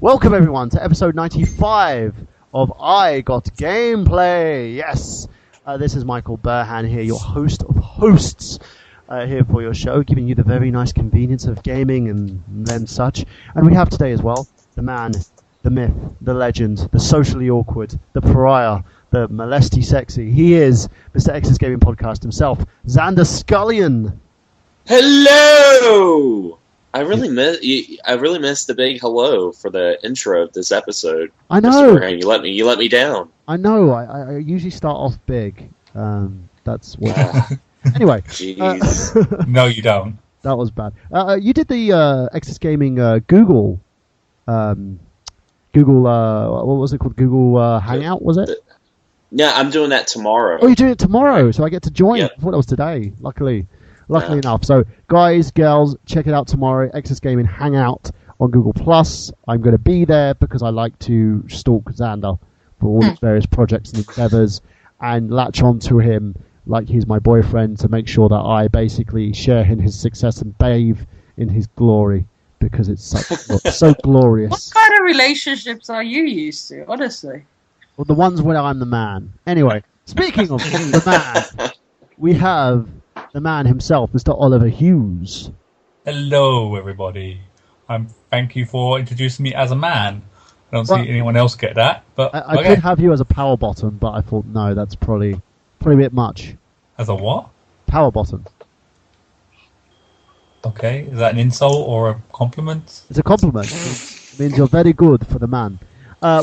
Welcome everyone to episode 95 of I Got Gameplay. Yes, this is Michael Burhan here, your host of hosts, here for your show, giving you the very nice convenience of gaming and then such. And we have today as well the man, the myth, the legend, the socially awkward, the pariah, the molesty sexy. He is Mr. X's Gaming Podcast himself, Xander Scullion. Hello! I really missed the big hello for the intro of this episode. I know. You let me down. I know. I usually start off big. That's what. Anyway. Jeez. No, you don't. That was bad. You did the X's Gaming Google. What was it called? Google Hangout, was it? Yeah, I'm doing that tomorrow. Oh, you're doing it tomorrow, so I get to join. Yep. I thought it was today. Luckily enough. So, guys, girls, check it out tomorrow. X's Gaming Hangout on Google+. I'm going to be there because I like to stalk Xander for all his various projects and endeavors and latch on to him like he's my boyfriend to make sure that I basically share in his success and bathe in his glory because it's so glorious. What kind of relationships are you used to, honestly? Well, the ones where I'm the man. Anyway, speaking of the man, we have the man himself, Mr. Oliver Hughes. Hello, everybody. Thank you for introducing me as a man. I don't see anyone else get that, but I could have you as a power bottom, but I thought no, that's probably a bit much. As a what? Power bottom. Okay, is that an insult or a compliment? It's a compliment. It means you're very good for the man.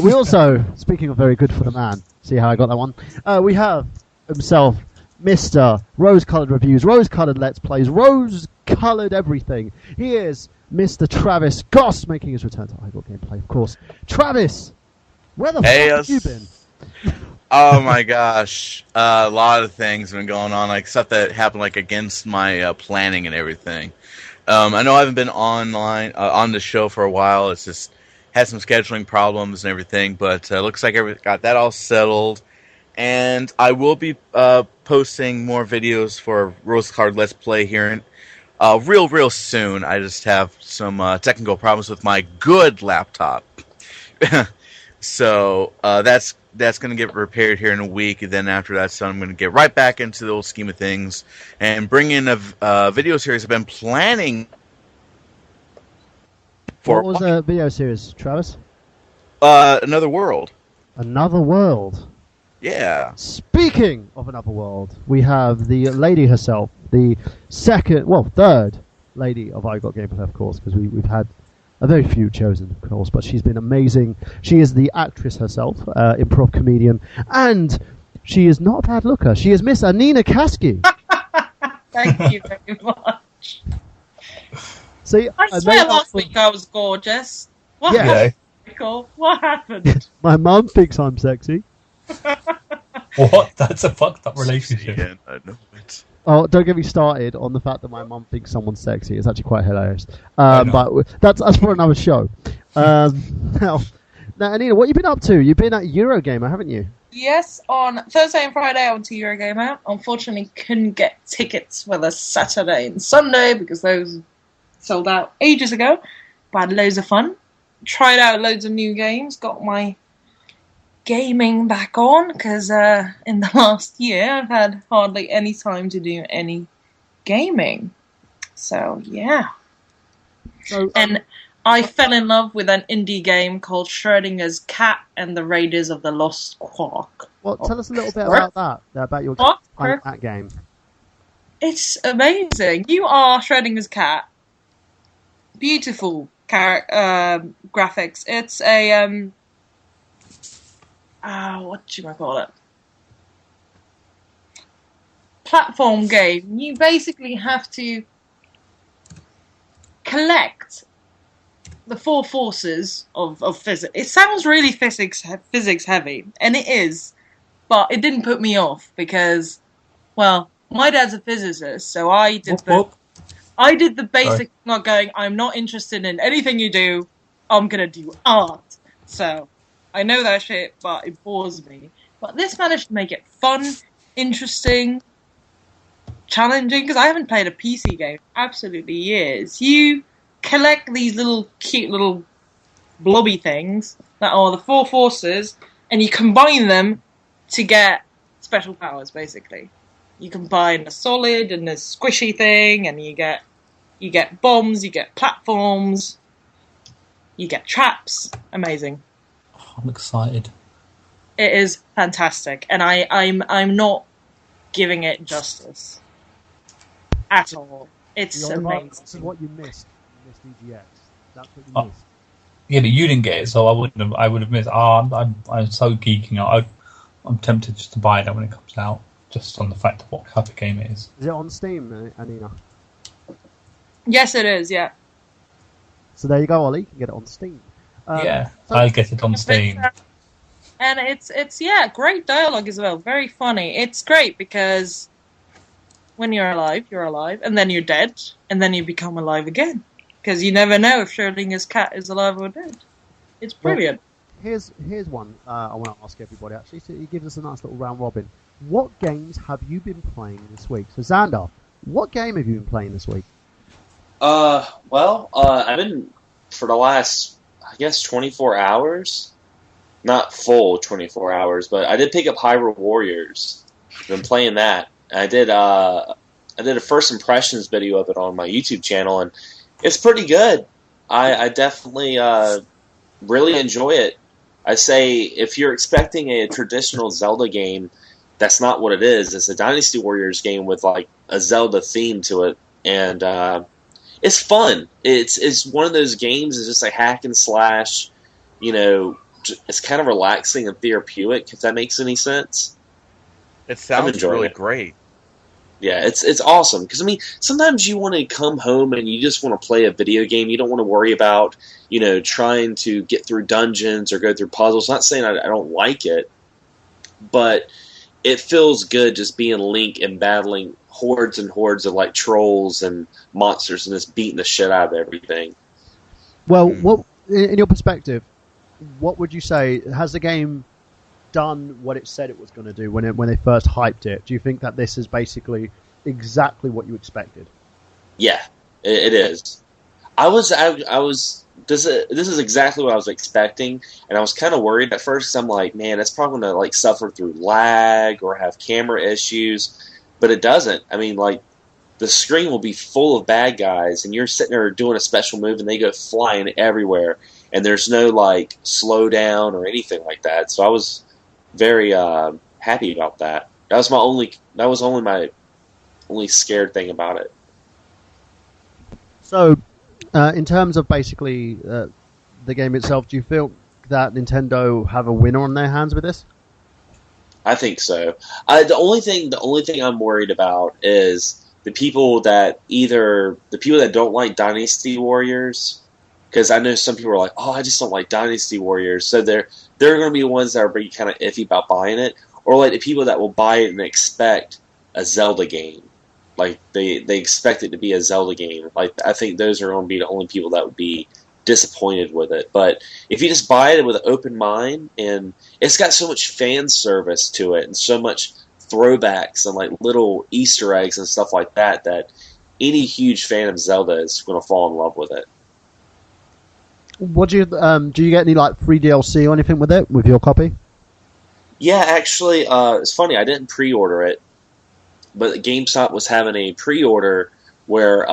We also, speaking of very good for the man, see how I got that one? We have himself, Mr. Rose-Coloured Reviews, Rose-Coloured Let's Plays, Rose-Coloured Everything. He is Mr. Travis Goss, making his return to I Got Gameplay, of course. Travis, where the fuck have you been? Oh my gosh, a lot of things have been going on, like stuff that happened like against my planning and everything. I know I haven't been online on the show for a while. It's just had some scheduling problems and everything, but looks like I got that all settled. And I will be posting more videos for Rose Card Let's Play here real soon. I just have some technical problems with my good laptop. So that's going to get repaired here in a week, and then after that's done, I'm going to get right back into the old scheme of things and bring in a video series I've been planning for. What was the video series, Travis? Another World. Another World. Yeah. Speaking of Another World, we have the lady herself, the third lady of I Got Gameplay, of course, because we've had a very few chosen, of course, but she's been amazing. She is the actress herself, improv comedian, and she is not a bad looker. She is Miss Anina Kasky. Thank you very much. See, I swear last week I was gorgeous. What happened, Michael? What happened? My mum thinks I'm sexy. What? That's a fucked up relationship. Yeah, I know it. Oh, don't get me started on the fact that my mum thinks someone's sexy. It's actually quite hilarious. But that's for another show. Now, Anina, what have you been up to? You've been at Eurogamer, haven't you? Yes, on Thursday and Friday I went to Eurogamer. Unfortunately, couldn't get tickets for the Saturday and Sunday because those sold out ages ago. But I had loads of fun. Tried out loads of new games. Got my gaming back on because in the last year I've had hardly any time to do any gaming. So yeah. And I fell in love with an indie game called Schrodinger's Cat and the Raiders of the Lost Quark. Well, tell us a little bit about that, about your that game. It's amazing. You are Schrodinger's cat. Beautiful graphics. It's a what do I call it? Platform game. You basically have to collect the four forces of physics. It sounds really physics heavy, and it is, but it didn't put me off because, well, my dad's a physicist, so I did the basic. Not going. I'm not interested in anything you do. I'm gonna do art. So I know that shit, but it bores me. But this managed to make it fun, interesting, challenging, because I haven't played a PC game in absolutely years. You collect these little cute little blobby things that are the 4 forces, and you combine them to get special powers, basically. You combine a solid and a squishy thing, and you get bombs, you get platforms, you get traps. Amazing. I'm excited. It is fantastic, and I'm not giving it justice at all. It's amazing. This is what you missed. You missed EGX. That's what you missed. Yeah, but you didn't get it, so I would have missed. I'm so geeking out. I'm tempted just to buy it when it comes out, just on the fact of what type of game it is. Is it on Steam, Anina? Yes, it is. Yeah. So there you go, Ollie. You can get it on Steam. Yeah, I get it on Steam. And it's great dialogue as well. Very funny. It's great because when you're alive, and then you're dead, and then you become alive again. Because you never know if Schrodinger's cat is alive or dead. It's brilliant. Well, here's one I want to ask everybody, actually. So it gives us a nice little round robin. What games have you been playing this week? So, Xander, what game have you been playing this week? I've been, for the last, 24 hours, not full 24 hours, but I did pick up Hyrule Warriors. I've been playing that. I did a first impressions video of it on my YouTube channel, and it's pretty good. I definitely really enjoy it. I say if you're expecting a traditional Zelda game, that's not what it is. It's a Dynasty Warriors game with like a Zelda theme to it, and it's fun. It's one of those games. It's just a hack and slash. It's kind of relaxing and therapeutic. If that makes any sense. It sounds really great. Yeah, it's awesome. Because, sometimes you want to come home and you just want to play a video game. You don't want to worry about, trying to get through dungeons or go through puzzles. Not saying I don't like it, but it feels good just being Link and battling hordes and hordes of, like, trolls and monsters and just beating the shit out of everything. Well, what in your perspective, what would you say? Has the game done what it said it was going to do when they first hyped it? Do you think that this is basically exactly what you expected? Yeah, it is. This is exactly what I was expecting, and I was kind of worried at first. I'm like, man, it's probably going to like suffer through lag or have camera issues, but it doesn't. The screen will be full of bad guys, and you're sitting there doing a special move, and they go flying everywhere, and there's no like slowdown or anything like that. So I was very happy about that. That was my only scared thing about it. So, in terms of basically the game itself, do you feel that Nintendo have a winner on their hands with this? I think so. The only thing I'm worried about is the people that don't like Dynasty Warriors, because I know some people are like, oh, I just don't like Dynasty Warriors, so they're going to be the ones that are pretty kind of iffy about buying it, or like the people that will buy it and expect a Zelda game. Like, they expect it to be a Zelda game. Like, I think those are going to be the only people that would be disappointed with it. But if you just buy it with an open mind, and it's got so much fan service to it, and so much throwbacks and like little Easter eggs and stuff like that, that any huge fan of Zelda is going to fall in love with it. What do you get any like free DLC or anything with it, with your copy? Yeah, actually, it's funny. I didn't pre-order it, but GameStop was having a pre-order where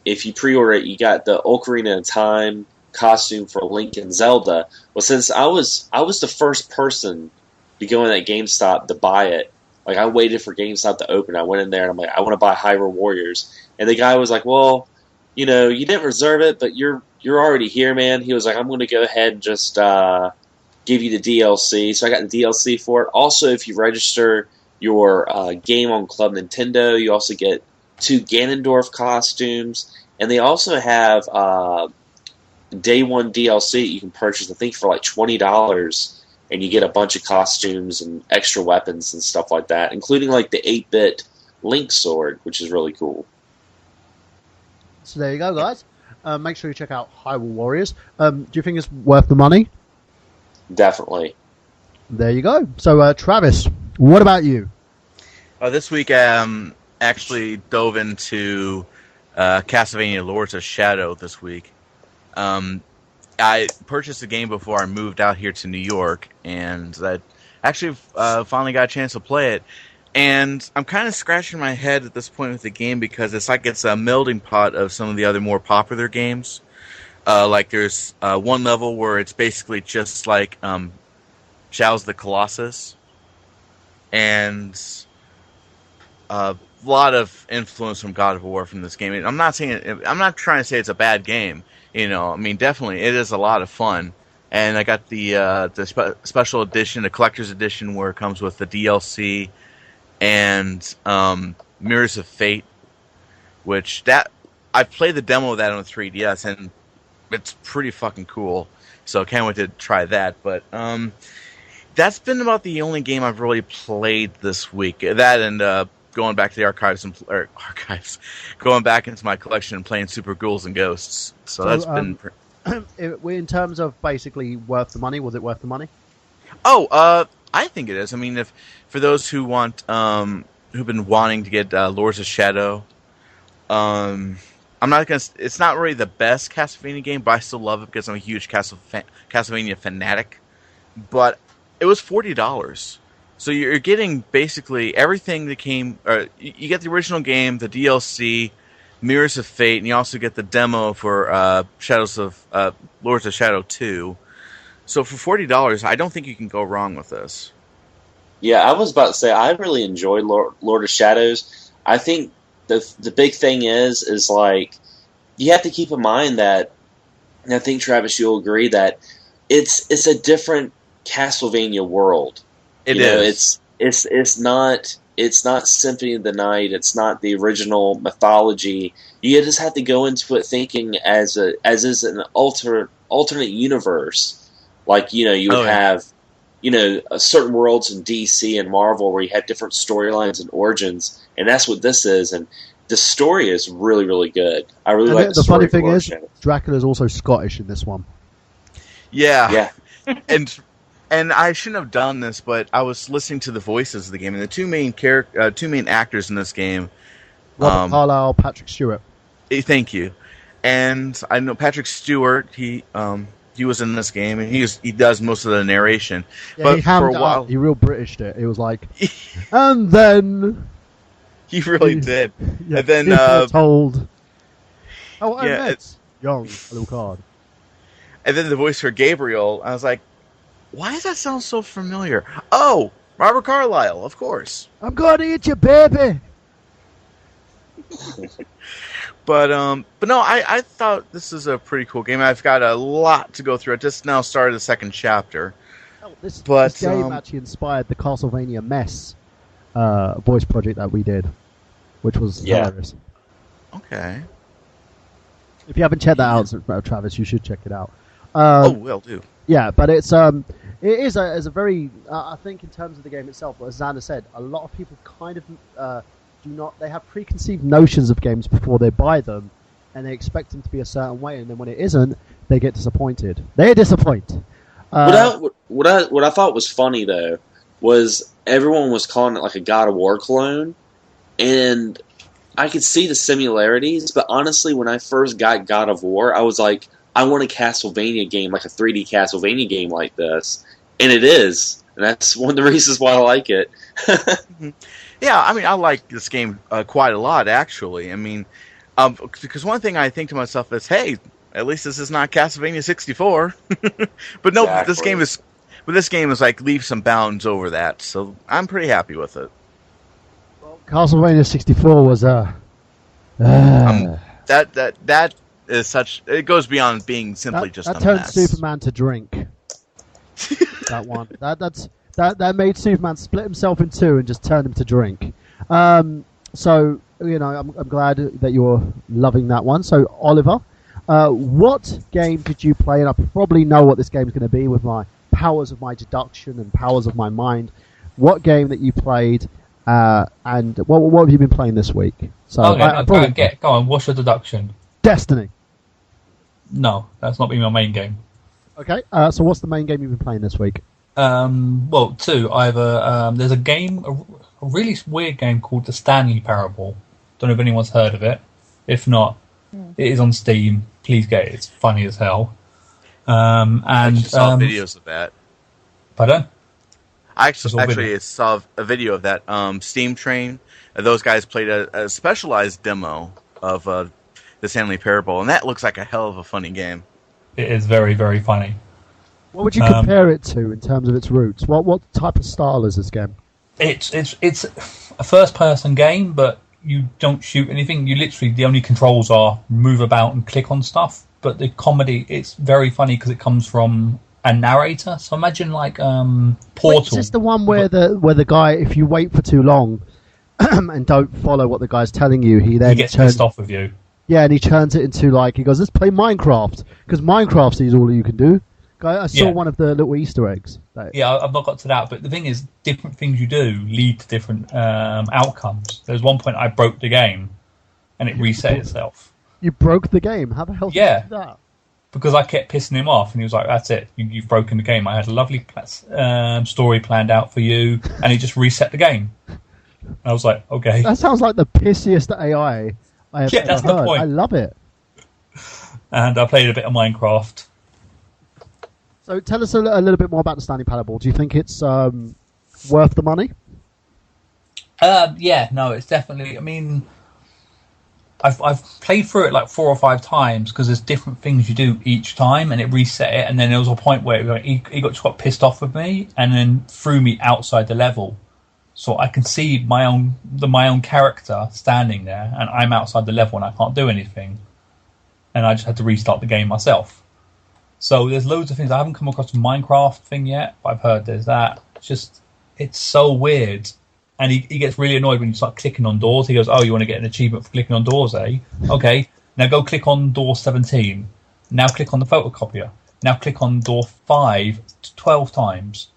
if you pre-order it, you got the Ocarina of Time costume for Link and Zelda. Well, since I was the first person to go in that GameStop to buy it, like I waited for GameStop to open. I went in there and I'm like, I want to buy Hyrule Warriors, and the guy was like, well, you didn't reserve it, but you're already here, man. He was like, I'm going to go ahead and just give you the DLC. So I got the DLC for it. Also, if you register your game on Club Nintendo, you also get 2 Ganondorf costumes, and they also have Day 1 DLC you can purchase, I think, for like $20, and you get a bunch of costumes and extra weapons and stuff like that, including like the 8-bit Link sword, which is really cool. So there you go, guys. Make sure you check out Hyrule Warriors. Do you think it's worth the money? Definitely. There you go. So, Travis, what about you? This week, actually dove into Castlevania Lords of Shadow this week. I purchased the game before I moved out here to New York, and I actually finally got a chance to play it. And I'm kind of scratching my head at this point with the game because it's like it's a melting pot of some of the other more popular games. Like there's one level where it's basically just like Shadows of the Colossus, and a lot of influence from God of War from this game. I'm not trying to say it's a bad game. You know, I mean, definitely it is a lot of fun. And I got the special edition, the collector's edition, where it comes with the DLC and Mirrors of Fate, which I played the demo of that on 3DS, and it's pretty fucking cool. So I can't wait to try that. But that's been about the only game I've really played this week. That and going back to the archives, going back into my collection and playing Super Ghouls and Ghosts. So that's been. In terms of basically worth the money, was it worth the money? Oh, I think it is. I mean, if for those who want, who've been wanting to get Lords of Shadow, I'm not gonna. It's not really the best Castlevania game, but I still love it because I'm a huge Castlevania fanatic. But it was $40, so you're getting basically everything that came. You get the original game, the DLC, Mirrors of Fate, and you also get the demo for Lords of Shadow 2. So for $40, I don't think you can go wrong with this. Yeah, I was about to say, I really enjoyed Lord of Shadows. I think the big thing is like, you have to keep in mind that, and I think, Travis, you'll agree, that it's a different Castlevania world. It is. It's not Symphony of the Night. It's not the original mythology. You just have to go into it thinking as is an alternate universe. Like, you would have, certain worlds in DC and Marvel where you had different storylines and origins, and that's what this is. And the story is really, really good. I really like the story. The funny thing is, Dracula's also Scottish in this one. Yeah. And I shouldn't have done this, but I was listening to the voices of the game, and the two main actors in this game, Robert Carlyle, Patrick Stewart. Thank you. And I know Patrick Stewart. He was in this game, and he does most of the narration. Yeah, but he for a while, he real Britished it. It was like, and then he really did. Yeah, and then told, oh, I yeah, met young Alucard. And then the voice for Gabriel, I was like, why does that sound so familiar? Oh, Robert Carlyle, of course. I'm gonna eat you, baby. But no, I thought this is a pretty cool game. I've got a lot to go through. I just now started the second chapter. This game actually inspired the Castlevania Mess voice project that we did, which was hilarious. Okay. If you haven't checked that out, Travis, you should check it out. Will do. Yeah, but it is a very I think in terms of the game itself, as Xander said, a lot of people kind of they have preconceived notions of games before they buy them, and they expect them to be a certain way, and then when it isn't, they get disappointed. They're disappointed. What I thought was funny though was everyone was calling it like a God of War clone, and I could see the similarities. But honestly, when I first got God of War, I was like, I want a Castlevania game, like a 3D Castlevania game like this, and it is, and that's one of the reasons why I like it. Yeah, I mean, I like this game quite a lot, actually. I mean, because one thing I think to myself is, hey, at least this is not Castlevania 64. But no, exactly. this game is like leaps and bounds over that, so I'm pretty happy with it. Well, Castlevania 64 was that is such. It goes beyond being simply just a mess. That turned Superman to drink. That one. That made Superman split himself in two and just turned him to drink. So I'm glad that you're loving that one. So Oliver, what game did you play? And I probably know what this game is going to be with my powers of my deduction and powers of my mind. What game that you played, and what have you been playing this week? So go on. What's your deduction? Destiny. No, that's not been my main game. Okay. So what's the main game you've been playing this week? Well, two. Either there's a game, a really weird game called The Stanley Parable. Don't know if anyone's heard of it. If not, it is on Steam. Please get it. It's funny as hell. I And actually saw videos of that. Pardon? I It's all actually saw a video of that. Steam Train. Those guys played a specialized demo of the Stanley Parable, and that looks like a hell of a funny game. It is very, very funny. What would you compare it to in terms of its roots? What type of style is this game? It's a first-person game, but you don't shoot anything. You literally, the only controls are move about and click on stuff. But the comedy, it's very funny because it comes from a narrator. So imagine like Portal. Wait, is this the one where the guy, if you wait for too long and don't follow what the guy's telling you, he gets pissed off with you. Yeah, and he turns it into like, he goes, let's play Minecraft, because Minecraft is all you can do. I saw one of the little Easter eggs. Yeah, I've not got to that, but the thing is, different things you do lead to different outcomes. There's one point I broke the game, and it reset itself. You broke the game? How the hell did you do that? Because I kept pissing him off, and he was like, that's it, you've broken the game. I had a lovely story planned out for you, and he just reset the game. And I was like, okay. That sounds like the pissiest AI I have ever that's heard. the point. I love it. And I played a bit of Minecraft. So tell us a little bit more about the Stanley Parable. Do you think it's worth the money? Yeah, no, it's definitely. I mean, I've played through it like 4 or 5 times because there's different things you do each time, and it reset it. And then there was a point where he got pissed off with me, and then threw me outside the level. So I can see my own character standing there, and I'm outside the level, and I can't do anything. And I just had to restart the game myself. So there's loads of things. I haven't come across a Minecraft thing yet, but I've heard there's that. It's so weird. And he gets really annoyed when you start clicking on doors. He goes, oh, you want to get an achievement for clicking on doors, eh? Okay, now go click on door 17. Now click on the photocopier. Now click on door 5 12 times.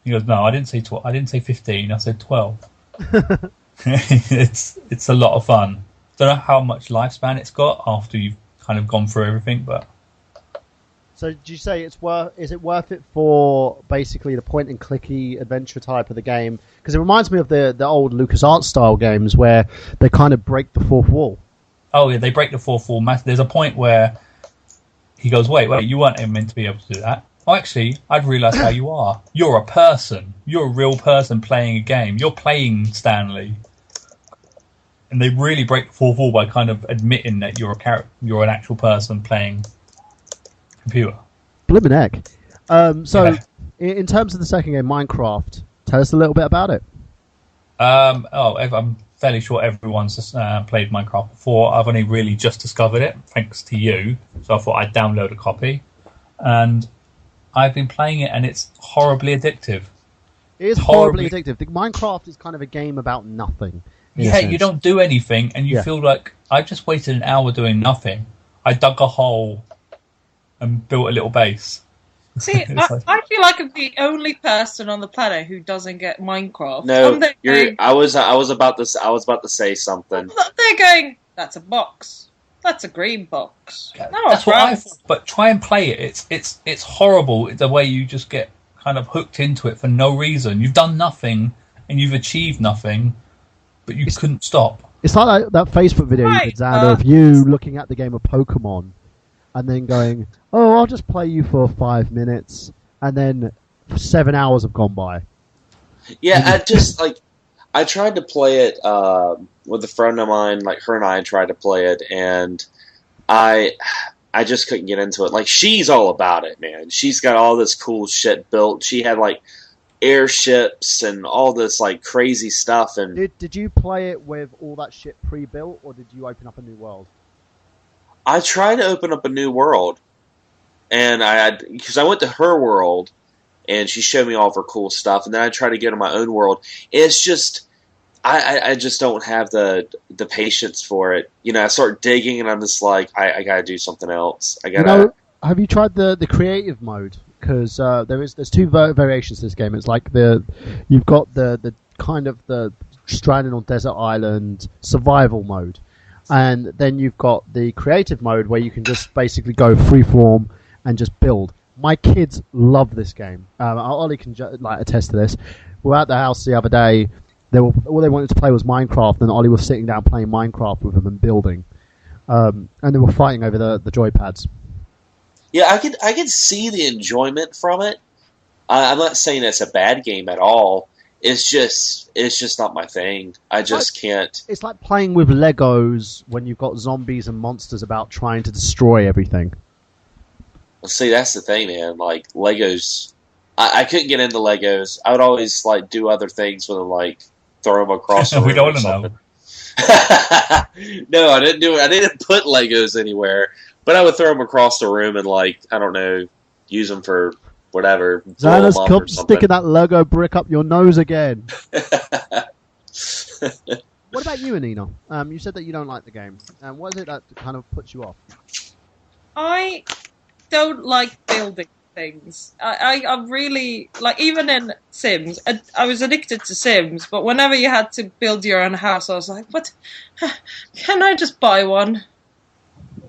He goes, no, I didn't say 12. I didn't say 15. I said 12. It's a lot of fun. Don't know how much lifespan it's got after you've kind of gone through everything, but... So did you say is it worth it for basically the point and clicky adventure type of the game? Because it reminds me of the old LucasArts style games where they kind of break the fourth wall. Oh yeah, they break the fourth wall. There's a point where he goes, wait, you weren't meant to be able to do that. Oh, actually, I'd realised how you are. You're a person. You're a real person playing a game. You're playing Stanley. And they really break the fourth wall by kind of admitting that you're an actual person playing computer. Blimmin' heck. In terms of the second game, Minecraft, tell us a little bit about it. I'm fairly sure everyone's played Minecraft before. I've only really just discovered it, thanks to you. So I thought I'd download a copy. And I've been playing it, and it's horribly addictive. It is horribly addictive. Minecraft is kind of a game about nothing. Yeah, you don't do anything, and you feel like, I just waited an hour doing nothing. I dug a hole and built a little base. See, I feel like I'm the only person on the planet who doesn't get Minecraft. No, I was about to say something. They're going, that's a box. That's a green box. No, that's what I thought. But try and play it. It's horrible the way you just get kind of hooked into it for no reason. You've done nothing and you've achieved nothing, but you couldn't stop. It's like that Facebook video you did, Xander, of you looking at the game of Pokemon and then going, oh, I'll just play you for 5 minutes, and then 7 hours have gone by. Yeah, I tried to play it with a friend of mine. Like, her and I tried to play it, and I just couldn't get into it. Like, she's all about it, man. She's got all this cool shit built. She had like airships and all this like crazy stuff. And did you play it with all that shit pre-built, or did you open up a new world? I tried to open up a new world, and because I went to her world, and she showed me all of her cool stuff, and then I tried to get in my own world. It's just, I just don't have the patience for it. You know, I start digging, and I'm just like, I gotta do something else. Have you tried the creative mode? Because there's two variations to this game. It's like you've got the kind of the stranded on desert island survival mode. And then you've got the creative mode where you can just basically go freeform and just build. My kids love this game. Ollie can attest to this. We were at the house the other day. All they wanted to play was Minecraft, and Ollie was sitting down playing Minecraft with them and building. And they were fighting over the joypads. Yeah, I could see the enjoyment from it. I'm not saying it's a bad game at all. It's just not my thing. I just can't. It's like playing with Legos when you've got zombies and monsters about trying to destroy everything. Well, see, that's the thing, man. Like Legos, I couldn't get into Legos. I would always like do other things with them, like throw them across the room. We don't or know. No, I didn't do it. I didn't put Legos anywhere, but I would throw them across the room and, like, I don't know, use them for whatever. Xander's stop sticking that Lego brick up your nose again. What about you, Anina? You said that you don't like the game. What is it that kind of puts you off? I don't like building things. I really, like, even in Sims, I was addicted to Sims, but whenever you had to build your own house, I was like, what? Can I just buy one?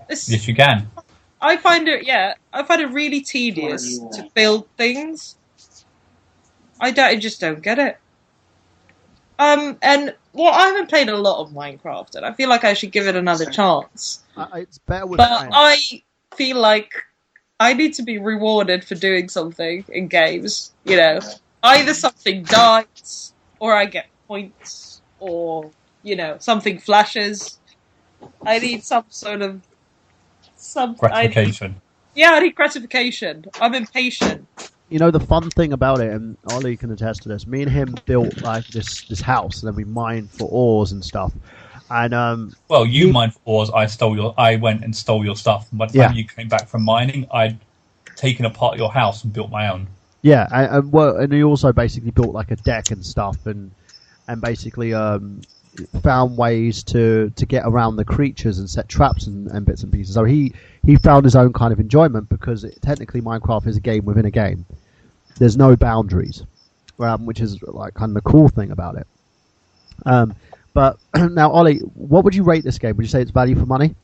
Yes, you can. I find it really tedious to build things. I just don't get it. And I haven't played a lot of Minecraft, and I feel like I should give it another chance. It's better with But time. I feel like I need to be rewarded for doing something in games. You know, either something dies, or I get points, or, you know, something flashes. I need some sort of gratification. I need gratification. I'm impatient. You know, the fun thing about it, and Ollie can attest to this, me and him built like this house, and then we mined for ores and stuff. And well, you mined for ores. I went and stole your stuff. And by the time you came back from mining, I'd taken apart your house and built my own. Yeah, and he also basically built like a deck and stuff, and basically found ways to get around the creatures and set traps and bits and pieces. So he found his own kind of enjoyment, because technically Minecraft is a game within a game. There's no boundaries, which is like kind of the cool thing about it. But now, Ollie, what would you rate this game? Would you say it's value for money?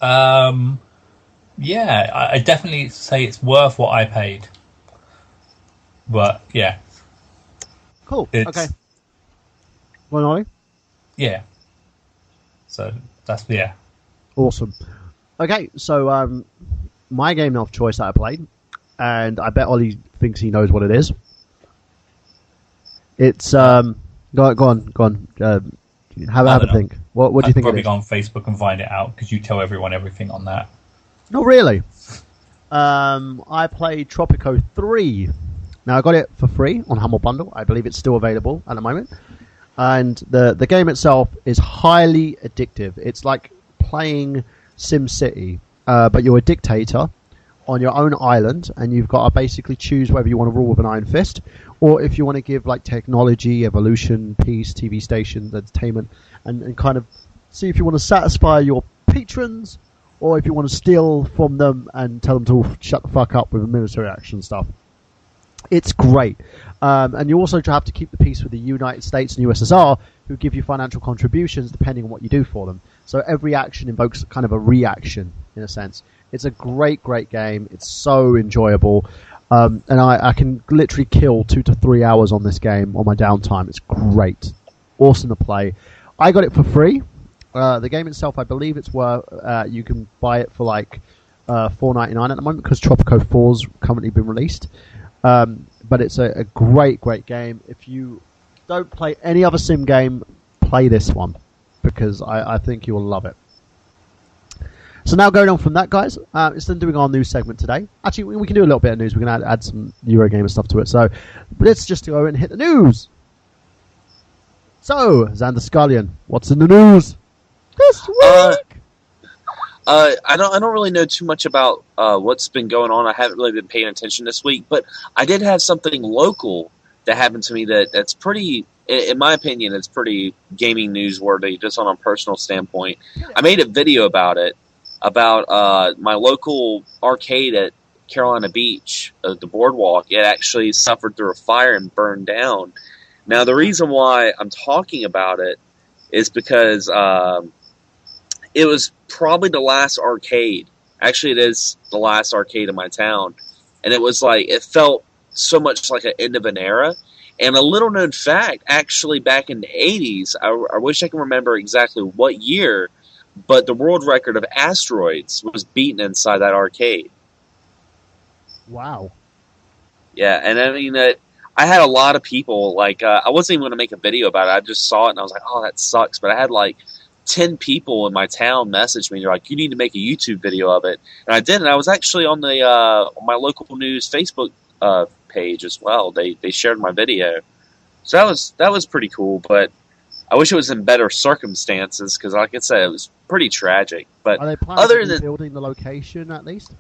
Yeah, I definitely say it's worth what I paid. But yeah, cool. Okay. Well, Ollie? Yeah. So that's Awesome. Okay, so my game of choice that I played, and I bet Ollie thinks he knows what it is. It's go on. Have a think. What do you think? Probably go on Facebook and find it out, because you tell everyone everything on that. No, really. I played Tropico 3. Now I got it for free on Humble Bundle. I believe it's still available at the moment. And the game itself is highly addictive. It's like playing SimCity, but you're a dictator on your own island, and you've got to basically choose whether you want to rule with an iron fist, or if you want to give like technology, evolution, peace, TV stations, entertainment, and kind of see if you want to satisfy your patrons, or if you want to steal from them and tell them to all shut the fuck up with military action stuff. It's great. And you also have to keep the peace with the United States and USSR, who give you financial contributions depending on what you do for them. So every action invokes kind of a reaction, in a sense. It's a great, great game. It's so enjoyable. And I can literally kill 2 to 3 hours on this game on my downtime. It's great. Awesome to play. I got it for free. The game itself, I believe it's worth, you can buy it for like $4.99 at the moment, because Tropico 4's currently been released. But it's a great, great game. If you don't play any other sim game, play this one, because I think you'll love it. So now going on from that, guys, instead of doing our news segment today, actually we can do a little bit of news. We can add some Eurogamer stuff to it. So let's just go and hit the news. So, Xander Scullion, what's in the news this week? I don't really know too much about what's been going on. I haven't really been paying attention this week, but I did have something local that happened to me that's pretty, in my opinion, it's pretty gaming newsworthy, just on a personal standpoint. I made a video about it, about my local arcade at Carolina Beach, the boardwalk. It actually suffered through a fire and burned down. Now, the reason why I'm talking about it is because it was probably the last arcade. Actually, it is the last arcade in my town. And it was like, it felt so much like an end of an era. And a little known fact, actually back in the 80s, I wish I can remember exactly what year, but the world record of asteroids was beaten inside that arcade. Wow. Yeah, and I mean, I had a lot of people, like, I wasn't even going to make a video about it. I just saw it, and I was like, oh, that sucks. But I had, like, 10 people in my town message me. They're like, you need to make a YouTube video of it. And I did, and I was actually on the on my local news Facebook page as well. They shared my video. So that was pretty cool, but I wish it was in better circumstances, because, like I said, it was pretty tragic. But are they planning on building the location at least?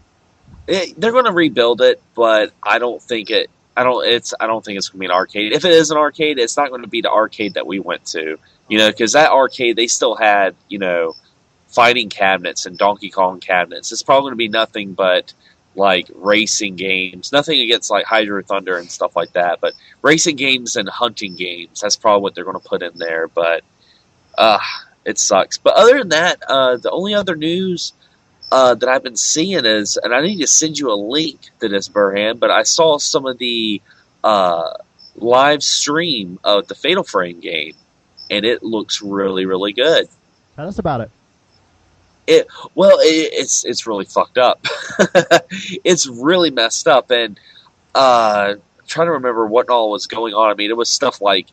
They're going to rebuild it, but I don't think it's going to be an arcade. If it is an arcade, it's not going to be the arcade that we went to, because that arcade, they still had, fighting cabinets and Donkey Kong cabinets. It's probably going to be nothing but, like, racing games. Nothing against, like, Hydro Thunder and stuff like that, but racing games and hunting games. That's probably what they're going to put in there, but it sucks. But other than that, the only other news that I've been seeing is, and I need to send you a link to this, Burhan, but I saw some of the live stream of the Fatal Frame game, and it looks really, really good. Tell us about it. It's really fucked up. It's really messed up, and I'm trying to remember what all was going on. I mean, it was stuff like,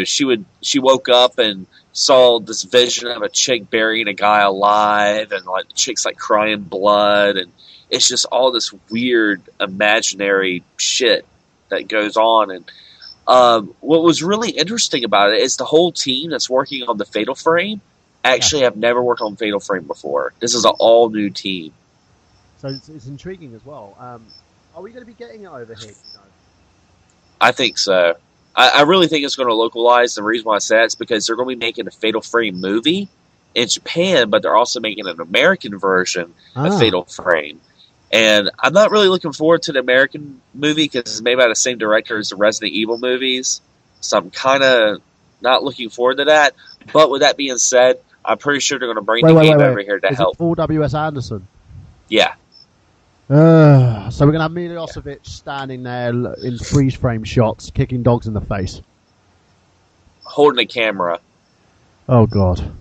she woke up and saw this vision of a chick burying a guy alive, and like the chick's like crying blood, and it's just all this weird imaginary shit that goes on. And what was really interesting about it is the whole team that's working on the Fatal Frame actually have never worked on Fatal Frame before. This is an all new team. So it's intriguing as well. Are we going to be getting it over here? I think so. I really think it's going to localize. The reason why I say that is because they're going to be making a Fatal Frame movie in Japan, but they're also making an American version of Fatal Frame. And I'm not really looking forward to the American movie because it's made by the same director as the Resident Evil movies. So I'm kind of not looking forward to that. But with that being said, I'm pretty sure they're going to bring the game over here to help. Is it Paul W.S. Anderson? Yeah. So we're going to have Milosevich standing there in freeze frame shots, kicking dogs in the face. Holding a camera. Oh, God.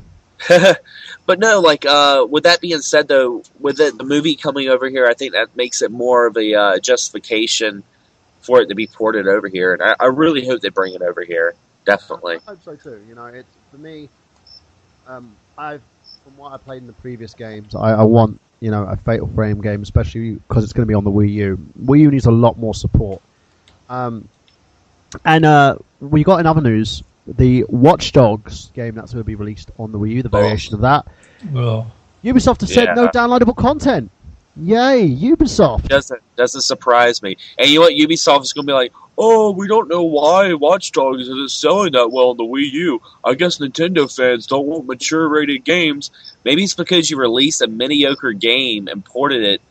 But no, like, with that being said, though, with the movie coming over here, I think that makes it more of a justification for it to be ported over here. And I really hope they bring it over here. Definitely. I hope so, too. It's, for me, from what I played in the previous games, I want a Fatal Frame game, especially because it's going to be on the Wii U. Wii U needs a lot more support. And we got in other news, the Watch Dogs game that's going to be released on the Wii U, the variation of that. Oh. Ubisoft has said no downloadable content. Yay, Ubisoft. Doesn't surprise me. And you know what? Ubisoft is going to be like, oh, we don't know why Watch Dogs isn't selling that well on the Wii U. I guess Nintendo fans don't want mature-rated games. Maybe it's because you released a mediocre game and ported it,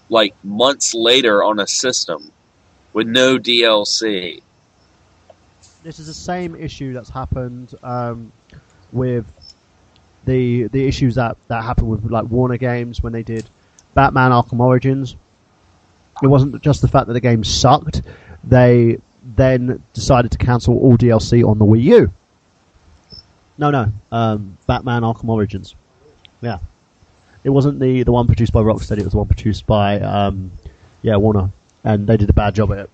like, months later on a system with no DLC. This is the same issue that's happened with the issues that happened with, like, Warner Games when they did Batman Arkham Origins. It wasn't just the fact that the game sucked. They then decided to cancel all DLC on the Wii U. No. Batman Arkham Origins. Yeah. It wasn't the one produced by Rocksteady, it was the one produced by Warner. And they did a bad job at it.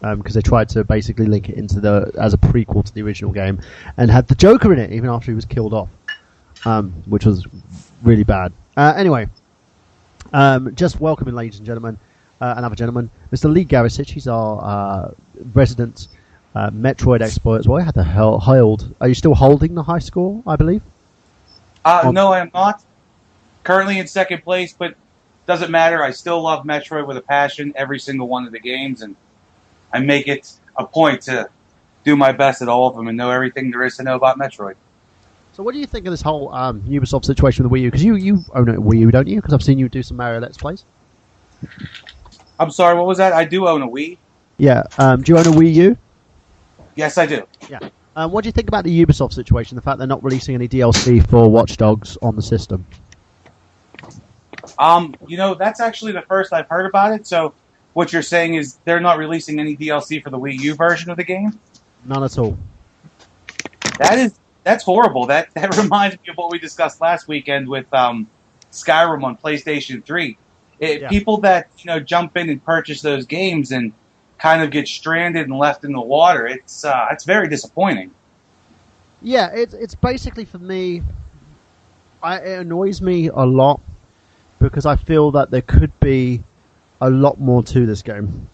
Because they tried to basically link it into as a prequel to the original game and had the Joker in it even after he was killed off. Which was really bad. Anyway. Just welcoming, ladies and gentlemen, another gentleman, Mr. Lee Garrisich. He's our resident Metroid expert as well. He had the hold. Are you still holding the high score, I believe? No, I am not. Currently in second place, but doesn't matter. I still love Metroid with a passion, every single one of the games, and I make it a point to do my best at all of them and know everything there is to know about Metroid. So what do you think of this whole Ubisoft situation with the Wii U? Because you own a Wii U, don't you? Because I've seen you do some Mario Let's Plays. I'm sorry, what was that? I do own a Wii. Yeah. Do you own a Wii U? Yes, I do. Yeah. What do you think about the Ubisoft situation, the fact they're not releasing any DLC for Watch Dogs on the system? That's actually the first I've heard about it, so what you're saying is they're not releasing any DLC for the Wii U version of the game? None at all. That is That's horrible. That reminds me of what we discussed last weekend with Skyrim on PlayStation 3. People that jump in and purchase those games and kind of get stranded and left in the water. It's very disappointing. Yeah, it's basically, for me, it annoys me a lot because I feel that there could be a lot more to this game.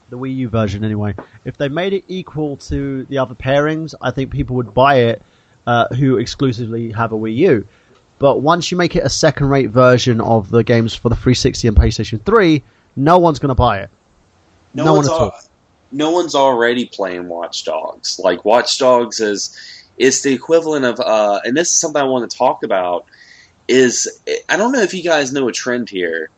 The Wii U version, anyway. If they made it equal to the other pairings, I think people would buy it who exclusively have a Wii U. But once you make it a second-rate version of the games for the 360 and PlayStation 3, no one's going to buy it. No one at all. No one's already playing Watch Dogs. Like, Watch Dogs is the equivalent of, and this is something I want to talk about, I don't know if you guys know a trend here,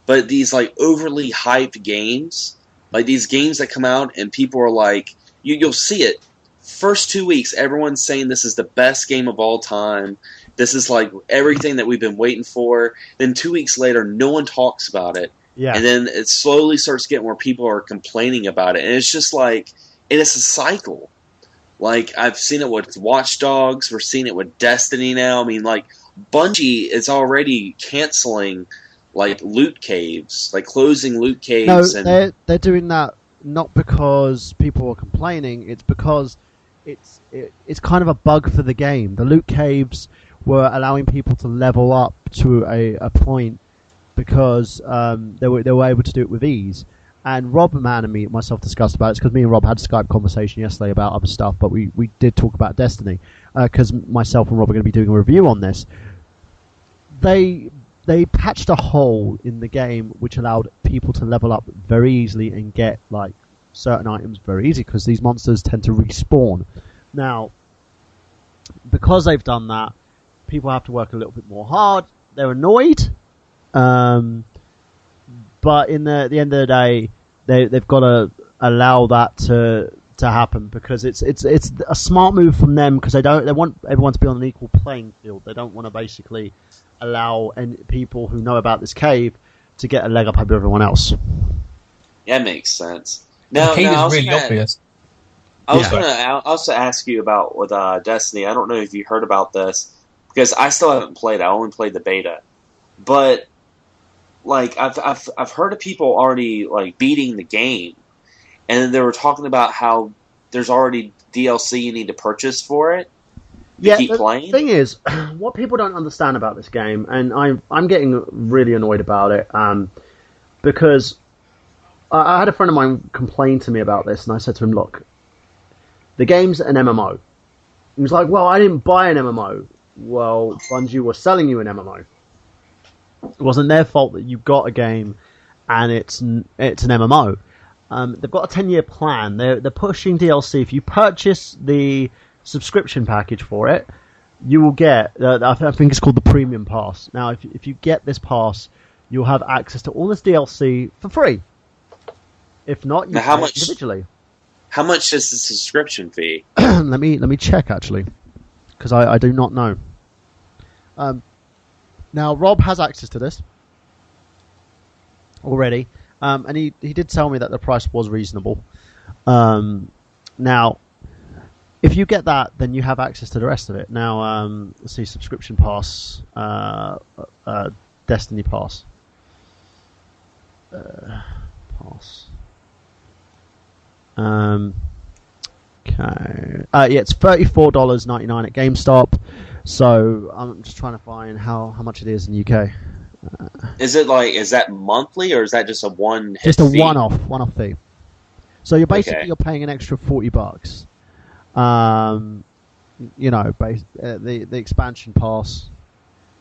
but these, like, overly hyped games, like these games that come out and people are like, you'll see it. First 2 weeks, everyone's saying this is the best game of all time. This is like everything that we've been waiting for. Then 2 weeks later, no one talks about it. Yeah. And then it slowly starts getting where people are complaining about it. And it's just like, and it's a cycle. Like, I've seen it with Watch Dogs. We're seeing it with Destiny now. I mean, like, Bungie is already canceling, like, loot caves, like closing loot caves. No, they're doing that not because people are complaining. It's because it's kind of a bug for the game. The loot caves were allowing people to level up to a point because they were able to do it with ease. And Rob and myself discussed about it because me and Rob had a Skype conversation yesterday about other stuff, but we did talk about Destiny because myself and Rob are going to be doing a review on this. They patched a hole in the game which allowed people to level up very easily and get like certain items very easy because these monsters tend to respawn. Now, because they've done that, people have to work a little bit more hard. They're annoyed, but in the end of the day, they've got to allow that to happen because it's a smart move from them because they want everyone to be on an equal playing field. They don't want to basically allow people who know about this cave to get a leg up over everyone else. Yeah, makes sense. Now, the cave is really obvious. I was going to also ask you about with Destiny. I don't know if you heard about this because I still haven't played. I only played the beta, but like I've heard of people already like beating the game, and they were talking about how there's already DLC you need to purchase for it. Keep playing. The thing is, what people don't understand about this game, and I'm getting really annoyed about it, because I had a friend of mine complain to me about this, and I said to him, look, the game's an MMO. He was like, well, I didn't buy an MMO. Well, Bungie was selling you an MMO. It wasn't their fault that you got a game and it's an MMO. They've got a 10-year plan. They're pushing DLC. If you purchase the subscription package for it, you will get, I think it's called the Premium Pass. Now, if you get this pass, you'll have access to all this DLC for free. If not, you pay individually. How much is the subscription fee? Let me check, actually, because I do not know. Now, Rob has access to this already, and he did tell me that the price was reasonable. Now, if you get that, then you have access to the rest of it. Now, let's see, subscription pass, Destiny pass. Pass. Okay. Yeah, it's $34.99 at GameStop. So I'm just trying to find how much it is in the UK. Is that monthly or is that just a one-hit Just a fee? one-off fee. So you're basically you're paying an extra $40. The expansion pass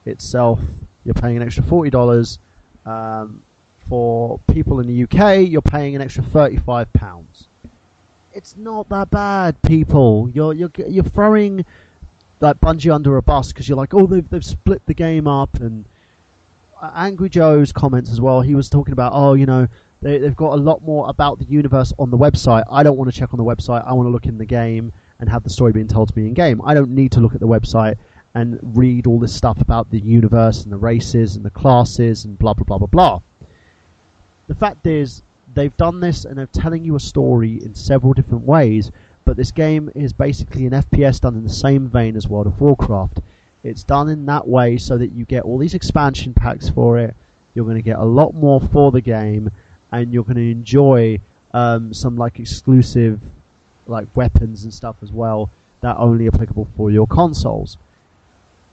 itself, you're paying an extra $40. For people in the UK, you're paying an extra £35. It's not that bad, people. You're throwing like Bungie under a bus because you're like, oh, they've split the game up. And Angry Joe's comments as well. He was talking about, they've got a lot more about the universe on the website. I don't want to check on the website. I want to look in the game and have the story being told to me in game. I don't need to look at the website and read all this stuff about the universe and the races and the classes and blah blah blah blah blah. The fact is, they've done this and they're telling you a story in several different ways, But this game is basically an FPS done in the same vein as World of Warcraft. It's done in that way so that you get all these expansion packs for it. You're going to get a lot more for the game, and you're going to enjoy some like exclusive like weapons and stuff as well that are only applicable for your consoles.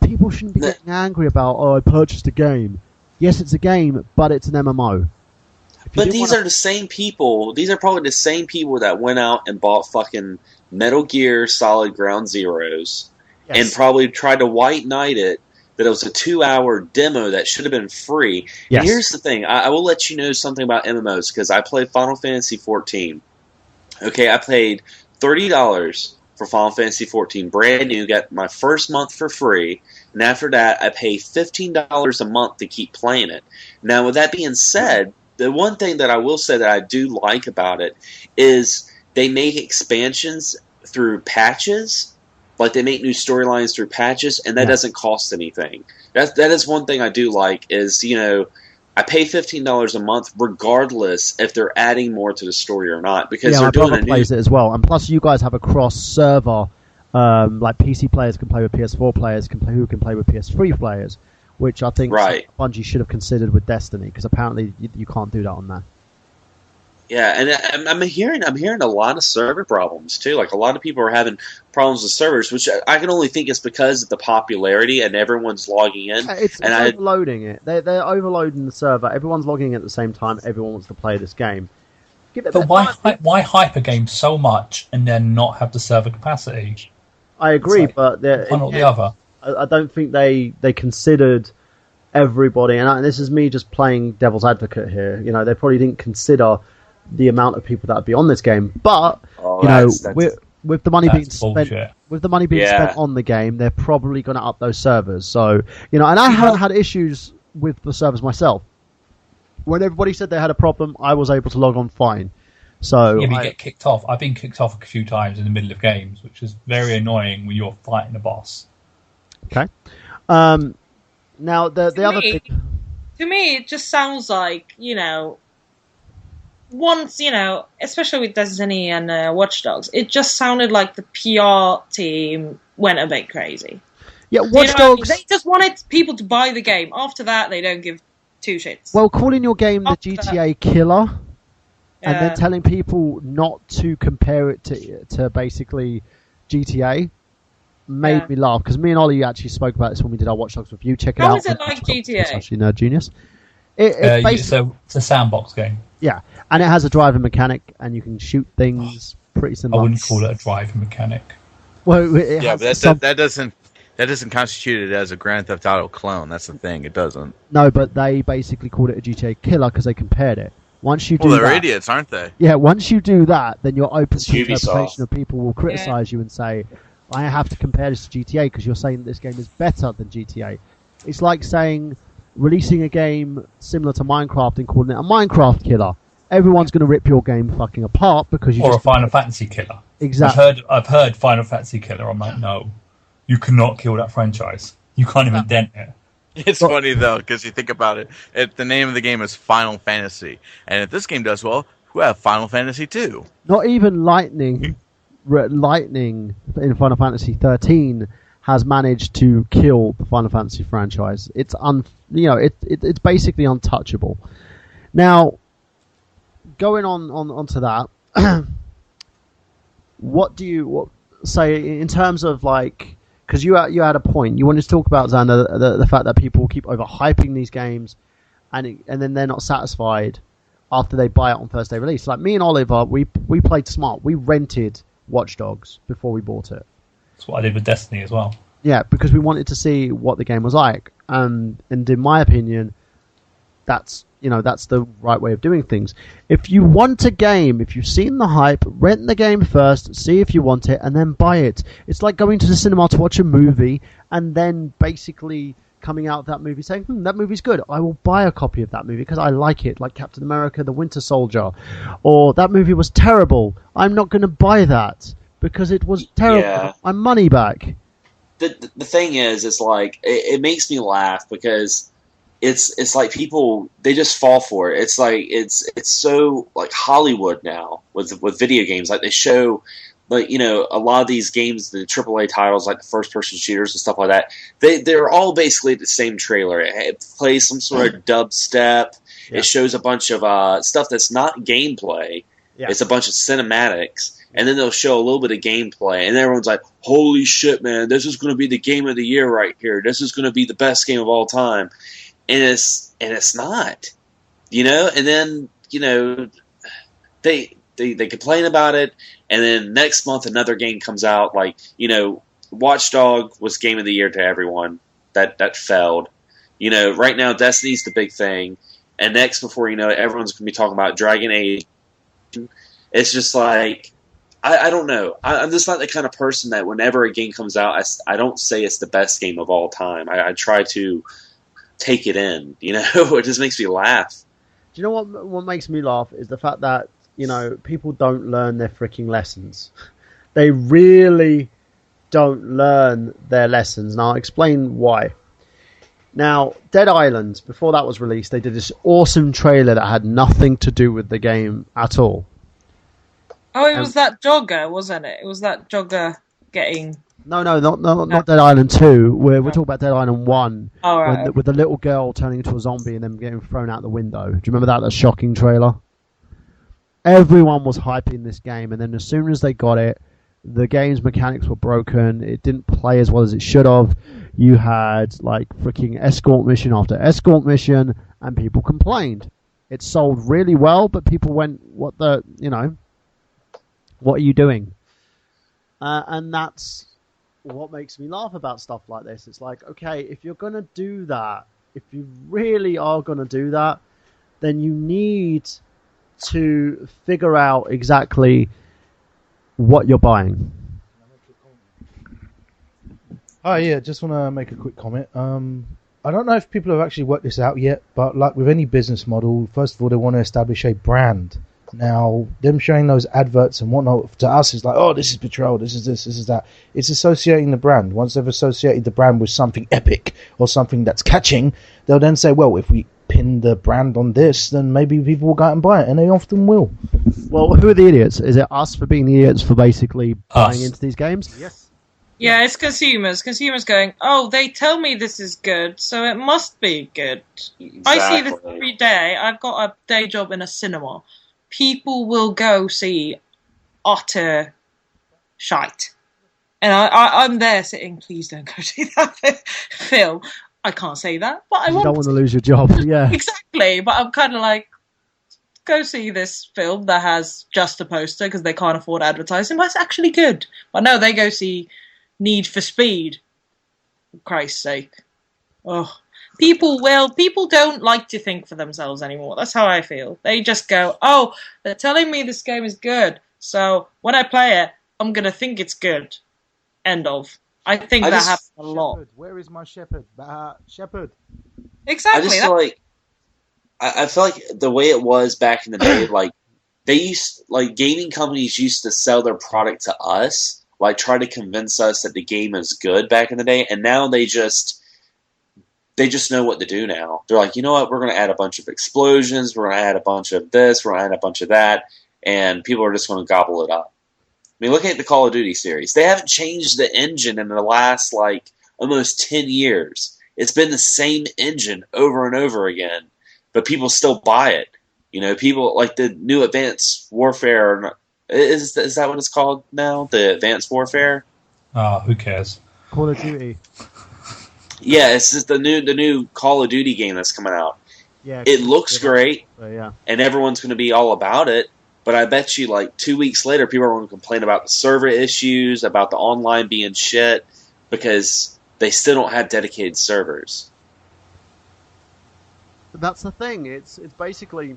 People shouldn't be getting angry about, I purchased a game. Yes, it's a game, but it's an MMO. But these are the same people. These are probably the same people that went out and bought fucking Metal Gear Solid Ground Zeroes and probably tried to white knight it, that it was a 2-hour demo that should have been free. Yes. And here's the thing. I will let you know something about MMOs, because I played Final Fantasy XIV. Okay, I paid $30 for Final Fantasy XIV, brand new, got my first month for free, and after that I pay $15 a month to keep playing it. Now, with that being said, the one thing that I will say that I do like about it is they make expansions through patches. Like, they make new storylines through patches, and that doesn't cost anything. That is one thing I do like is, you know, I pay $15 a month regardless if they're adding more to the story or not, because they're doing a new... plays it as well. And plus, you guys have a cross-server, like PC players can play with PS4 players, who can play with PS3 players, which I think Bungie should have considered with Destiny, because apparently you can't do that on there. Yeah, and I'm hearing a lot of server problems too. Like, a lot of people are having problems with servers, which I can only think is because of the popularity and everyone's logging in. It's overloading it. They're overloading the server. Everyone's logging in at the same time. Everyone wants to play this game. But why hype a game so much and then not have the server capacity? I agree, but one or the other. I don't think they considered everybody, and this is me just playing devil's advocate here. You know, they probably didn't consider the amount of people that would be on this game, but with the money being spent on the game, they're probably going to up those servers. So, you know, and I haven't had issues with the servers myself. When everybody said they had a problem, I was able to log on fine. So yeah, but you get kicked off. I've been kicked off a few times in the middle of games, which is very annoying when you're fighting a boss. Okay. Now the other thing, to me, it just sounds like, you know, once, you know, especially with Destiny and Watch Dogs, it just sounded like the PR team went a bit crazy. Yeah, Watch Dogs. They just wanted people to buy the game. After that, they don't give two shits. Well, calling your game the GTA killer, and then telling people not to compare it to basically GTA made me laugh, because me and Ollie actually spoke about this when we did our Watch Dogs review. Check it out. How is it like GTA? It's actually Nerd Genius. It's a sandbox game. Yeah, and it has a driving mechanic, and you can shoot things. Pretty similar. I wouldn't call it a driving mechanic. Well, but that doesn't constitute it as a Grand Theft Auto clone. That's the thing. It doesn't. No, but they basically called it a GTA killer because they compared it. Once you do they're idiots, aren't they? Yeah, once you do that, then you're open to interpretation of people will criticize you and say, I have to compare this to GTA because you're saying that this game is better than GTA. It's like saying releasing a game similar to Minecraft and calling it a Minecraft killer. Everyone's going to rip your game fucking apart because you a Final Fantasy killer. Exactly. I've heard Final Fantasy killer. I'm like, no, you cannot kill that franchise. You can't even dent it. It's funny though, because you think about it. The name of the game is Final Fantasy, and if this game does well, who have Final Fantasy 2? Not even Lightning in Final Fantasy 13 has managed to kill the Final Fantasy franchise. It's it's basically untouchable. Now, going onto that, what do you say in terms of like? Because you had a point. You wanted to talk about, Xander, the fact that people keep overhyping these games, and then they're not satisfied after they buy it on first day release. Like me and Oliver, we played smart. We rented Watch Dogs before we bought it. That's what I did with Destiny as well. Yeah, because we wanted to see what the game was like, and in my opinion, that's the right way of doing things. If you want a game, if you've seen the hype, rent the game first, see if you want it, and then buy it. It's like going to the cinema to watch a movie, and then basically coming out of that movie saying, that movie's good. I will buy a copy of that movie because I like it, like Captain America, The Winter Soldier. Or that movie was terrible. I'm not going to buy that because it was terrible. Yeah. My money back. The thing is, it's like, it makes me laugh because it's like people, they just fall for it. It's like it's so like Hollywood now with video games. Like they show like, you know, a lot of these games, the AAA titles, like the first-person shooters and stuff like that, they're all basically the same trailer. It plays some sort of dubstep. Yeah. It shows a bunch of stuff that's not gameplay. Yeah. It's a bunch of cinematics. And then they'll show a little bit of gameplay. And everyone's like, holy shit, man, this is going to be the game of the year right here. This is going to be the best game of all time. And it's not. You know? And then, you know, they complain about it, and then next month another game comes out. Like, you know, Watch Dogs was game of the year to everyone. That failed. You know, right now Destiny's the big thing, and next, before you know it, everyone's going to be talking about Dragon Age. It's just like, I don't know. I'm just not the kind of person that whenever a game comes out, I don't say it's the best game of all time. I try to take it in. You know, it just makes me laugh. Do you know what makes me laugh is the fact that, you know, people don't learn their freaking lessons. They really don't learn their lessons. And I'll explain why. Now, Dead Island, before that was released, they did this awesome trailer that had nothing to do with the game at all. Oh, it was that jogger, wasn't it? It was that jogger getting... No, not Dead Island 2. We're talking about Dead Island 1. Oh, right. With the little girl turning into a zombie and then getting thrown out the window. Do you remember that shocking trailer? Everyone was hyping this game, and then as soon as they got it, the game's mechanics were broken. It didn't play as well as it should have. You had like freaking escort mission after escort mission, and people complained. It sold really well, but people went, what are you doing? And that's what makes me laugh about stuff like this. It's like, okay, if you're going to do that, if you really are going to do that, then you need to figure out exactly what you're buying. Oh yeah, just want to make a quick comment. I don't know if people have actually worked this out yet, but like with any business model, first of all, they want to establish a brand. Now, them showing those adverts and whatnot, to us, is like, oh, this is Betrayal, this is this is that. It's associating the brand. Once they've associated the brand with something epic or something that's catching, they'll then say, well, if we pin the brand on this, then maybe people will go out and buy it, and they often will. Well, who are the idiots? Is it us for being the idiots for basically buying into these games? Yes. Yeah, it's consumers. Consumers going, oh, they tell me this is good, so it must be good. Exactly. I see this every day. I've got a day job in a cinema. People will go see utter shite. And I'm there sitting, please don't go see that film. I can't say that, but I don't want to lose your job. Yeah, exactly. But I'm kind of like, go see this film that has just a poster because they can't afford advertising, but it's actually good. But no, they go see Need for Speed. For Christ's sake. Oh, people don't like to think for themselves anymore. That's how I feel. They just go, oh, they're telling me this game is good, so when I play it, I'm going to think it's good. End of. I think that happens a lot. Shepherd. Where is my shepherd? Shepherd. Exactly. I feel like the way it was back in the day, like gaming companies used to sell their product to us, like try to convince us that the game is good back in the day, and now they just know what to do now. They're like, you know what, we're going to add a bunch of explosions, we're going to add a bunch of this, we're going to add a bunch of that, and people are just going to gobble it up. I mean, look at the Call of Duty series. They haven't changed the engine in the last, almost 10 years. It's been the same engine over and over again, but people still buy it. You know, people, like the new Advanced Warfare, is that what it's called now? The Advanced Warfare? Who cares? Call of Duty. Yeah, it's just the new Call of Duty game that's coming out. Yeah, it looks great, yeah, and everyone's going to be all about it. But I bet you, 2 weeks later, people are going to complain about the server issues, about the online being shit, because they still don't have dedicated servers. But that's the thing. It's basically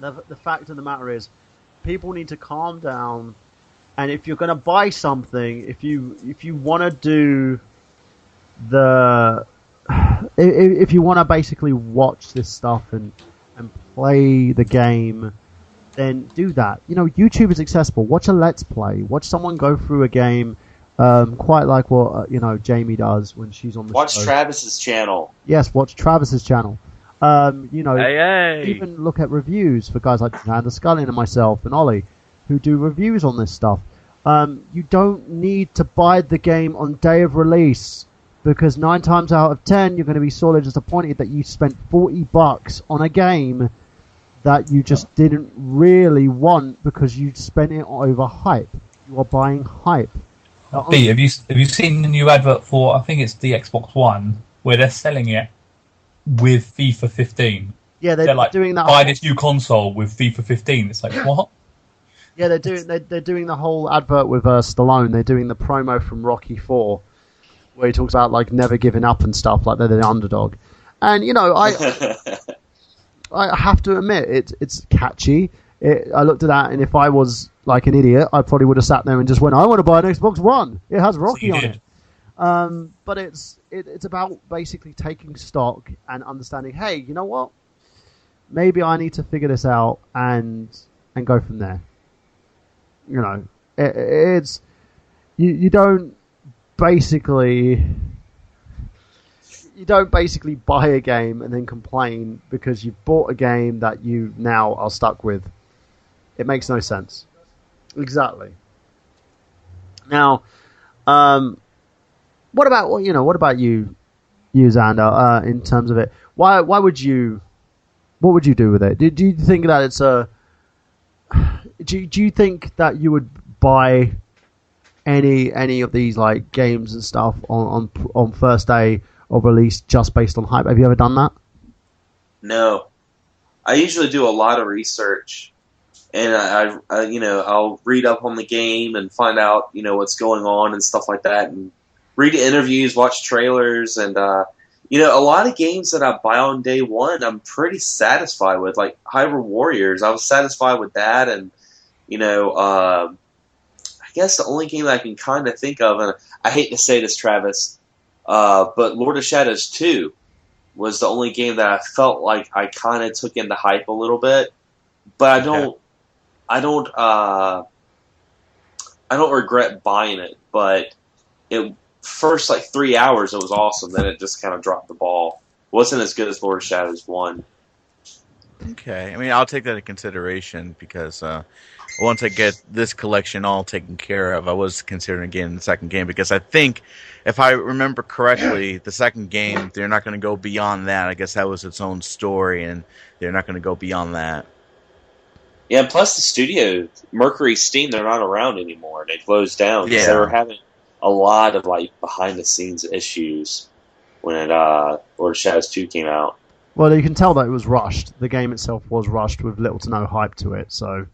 the fact of the matter is, people need to calm down. And if you're going to buy something, if you want to do if you want to basically watch this stuff and play the game, then do that. You know, YouTube is accessible. Watch a Let's Play. Watch someone go through a game, quite like what Jamie does when she's on the show. Watch Travis's channel. Yes, watch Travis's channel. Hey. Even look at reviews for guys like Xander Scullion and myself and Ollie. who do reviews on this stuff. You don't need to buy the game on day of release, because 9 times out of 10 you're going to be sorely disappointed that you spent $40 on a game that you just didn't really want because you spent it over hype. You are buying hype. B, have you seen the new advert for, I think it's the Xbox One, where they're selling it with FIFA 15? Yeah, they're like, doing that. Buy this new console with FIFA 15. It's like, what? Yeah, they're doing the whole advert with Stallone. They're doing the promo from Rocky 4, where he talks about like never giving up and stuff, like they're the underdog. And I have to admit, it's catchy. I looked at that, and if I was like an idiot, I probably would have sat there and just went, "I want to buy an Xbox One. It has Rocky on it." But it's about basically taking stock and understanding. Hey, you know what? Maybe I need to figure this out and go from there. You know, it's you don't basically buy a game and then complain because you bought a game that you now are stuck with. It makes no sense. Exactly. Now, what about you, Xander? In terms of it, why would you? What would you do with it? Do you think that it's a? Do you think that you would buy any of these like games and stuff on first day of release just based on hype? Have you ever done that? No, I usually do a lot of research, and I'll read up on the game and find out what's going on and stuff like that, and read interviews, watch trailers, and a lot of games that I buy on day one, I'm pretty satisfied with. Like Hyrule Warriors, I was satisfied with that, and I guess the only game that I can kind of think of, and I hate to say this, Travis, but Lord of Shadows 2 was the only game that I felt like I kind of took in the hype a little bit, but I don't regret buying it. But it first like 3 hours it was awesome, then it just kind of dropped the ball. It wasn't as good as Lord of Shadows 1. Okay, I mean I'll take that into consideration because once I get this collection all taken care of, I was considering getting the second game because I think, if I remember correctly, the second game, they're not going to go beyond that. I guess that was its own story, and they're not going to go beyond that. Yeah, plus the studio, Mercury Steam, they're not around anymore. They closed down because they were having a lot of like behind-the-scenes issues when Lord of Shadows 2 came out. Well, you can tell that it was rushed. The game itself was rushed with little to no hype to it, so...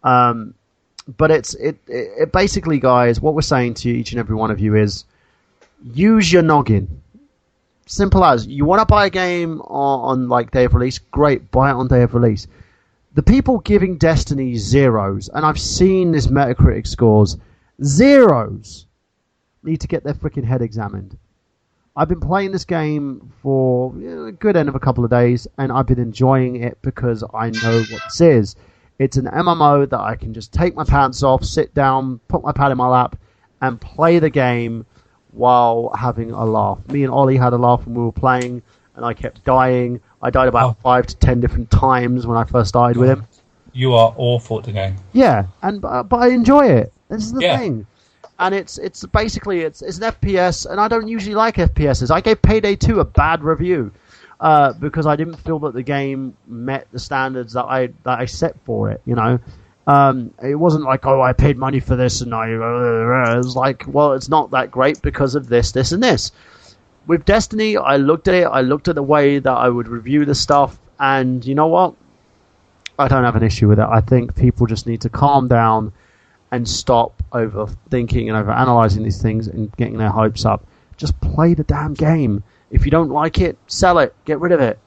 but it basically, guys, what we're saying to each and every one of you is use your noggin. Simple as. You want to buy a game on like day of release? Great, buy it on day of release. The people giving Destiny zeros, and I've seen this Metacritic scores, zeros, need to get their freaking head examined. I've been playing this game for a good end of a couple of days, and I've been enjoying it because I know what this is. It's an MMO that I can just take my pants off, sit down, put my pad in my lap, and play the game while having a laugh. Me and Ollie had a laugh when we were playing, and I kept dying. I died about 5 to 10 different times when I first started with him. You are awful at the game. Yeah, but I enjoy it. This is the thing. And it's basically an FPS, and I don't usually like FPSs. I gave Payday 2 a bad review. Because I didn't feel that the game met the standards that I set for it, It wasn't like, oh, I paid money for this, and it was like, well, it's not that great because of this, this, and this. With Destiny, I looked at it, I looked at the way that I would review the stuff, and you know what? I don't have an issue with it. I think people just need to calm down and stop overthinking and overanalyzing these things and getting their hopes up. Just play the damn game. If you don't like it, sell it. Get rid of it.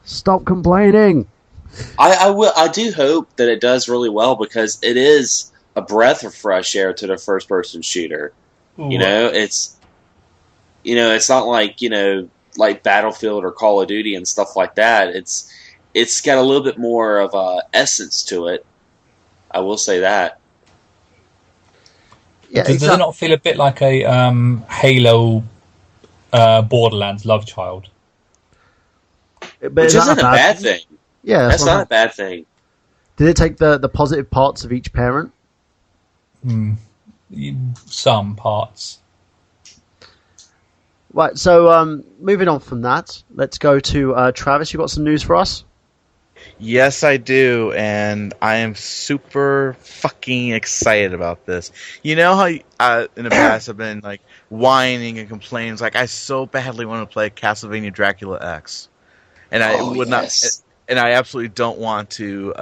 Stop complaining. I do hope that it does really well because it is a breath of fresh air to the first-person shooter. Ooh. It's not like like Battlefield or Call of Duty and stuff like that. It's got a little bit more of a essence to it. I will say that. Yeah, does it not feel a bit like a Halo? Borderlands love child, which isn't a bad thing. Yeah, that's not a bad thing. Did it take the positive parts of each parent? Some parts. Right, so moving on from that, let's go to Travis. You got some news for us? Yes, I do, and I am super fucking excited about this. You know how in the past I've been like whining and complaining, like I so badly want to play Castlevania Dracula X, and I not, and I absolutely don't want to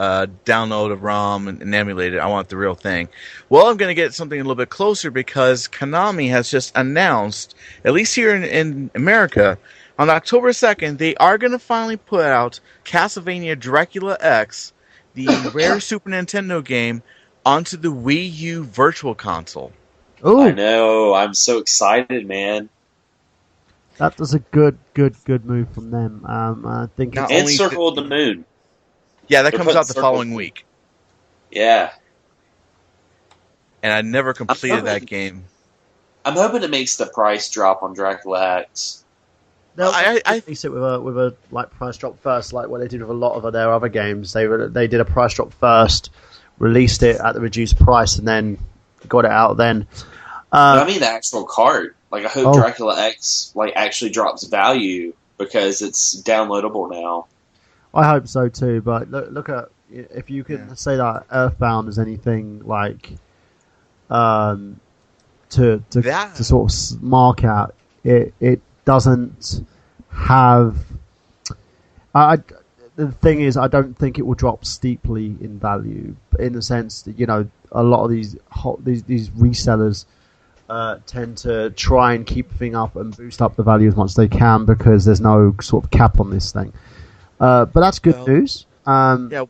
download a ROM and emulate it. I want the real thing. Well, I'm going to get something a little bit closer because Konami has just announced, at least here in America, on October 2nd, they are going to finally put out Castlevania Dracula X, the rare Super Nintendo game, onto the Wii U Virtual Console. Ooh. I know. I'm so excited, man. That was a good move from them. I think Not And only Circle of the Moon. Yeah, that They're comes out the putting following week. Yeah. And I never completed that game. I'm hoping it makes the price drop on Dracula X. I release it with a like price drop first, like what they did with a lot of their other games. They did a price drop first, released it at the reduced price, and then got it out. Then I mean the actual card. Like I hope Dracula X like actually drops value because it's downloadable now. I hope so too. But look at if you can say that Earthbound is anything like to sort of mark out it doesn't have. The thing is, I don't think it will drop steeply in value, in the sense that a lot of these resellers tend to try and keep the thing up and boost up the value as much as they can because there's no sort of cap on this thing. But that's good news. Go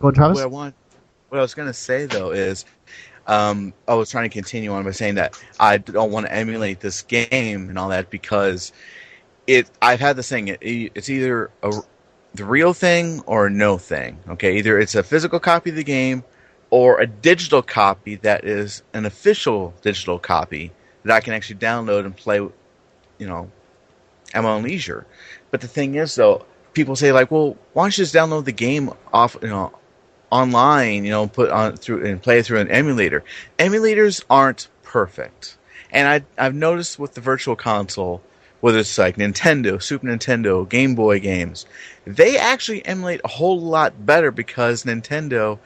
on, Travis. What I was going to say though is, I was trying to continue on by saying that I don't want to emulate this game and all that because I've had this thing. It's either the real thing or no thing. Okay, either it's a physical copy of the game or a digital copy that is an official digital copy that I can actually download and play, at my own leisure. But the thing is, though, people say like, well, why don't you just download the game off, online, put on through and play through an emulator. Emulators aren't perfect, and I've noticed with the Virtual Console, whether it's like Nintendo, Super Nintendo, Game Boy games, they actually emulate a whole lot better because Nintendo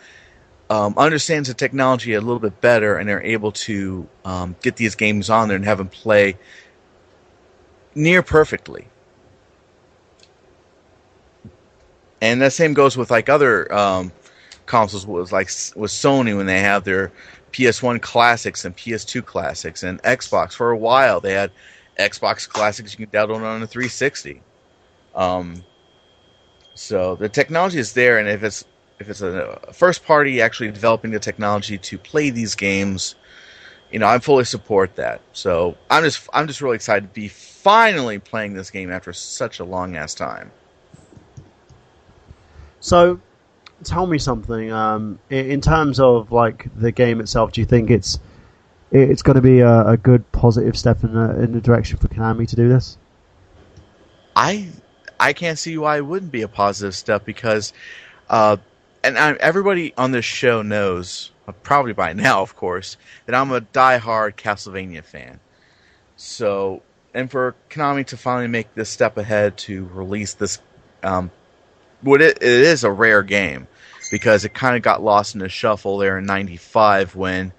understands the technology a little bit better, and they're able to get these games on there and have them play near perfectly. And the same goes with like other consoles with Sony when they have their PS1 classics and PS2 classics, and Xbox for a while they had Xbox classics you can download on a 360. So the technology is there, and if it's a first party actually developing the technology to play these games, I fully support that. So I'm just really excited to be finally playing this game after such a long ass time. So, tell me something. In terms of like the game itself, do you think it's going to be a good positive step in the direction for Konami to do this? I can't see why it wouldn't be a positive step because, everybody on this show knows, probably by now, of course, that I'm a diehard Castlevania fan. So, and for Konami to finally make this step ahead to release this. It is a rare game because it kind of got lost in the shuffle there in '95 when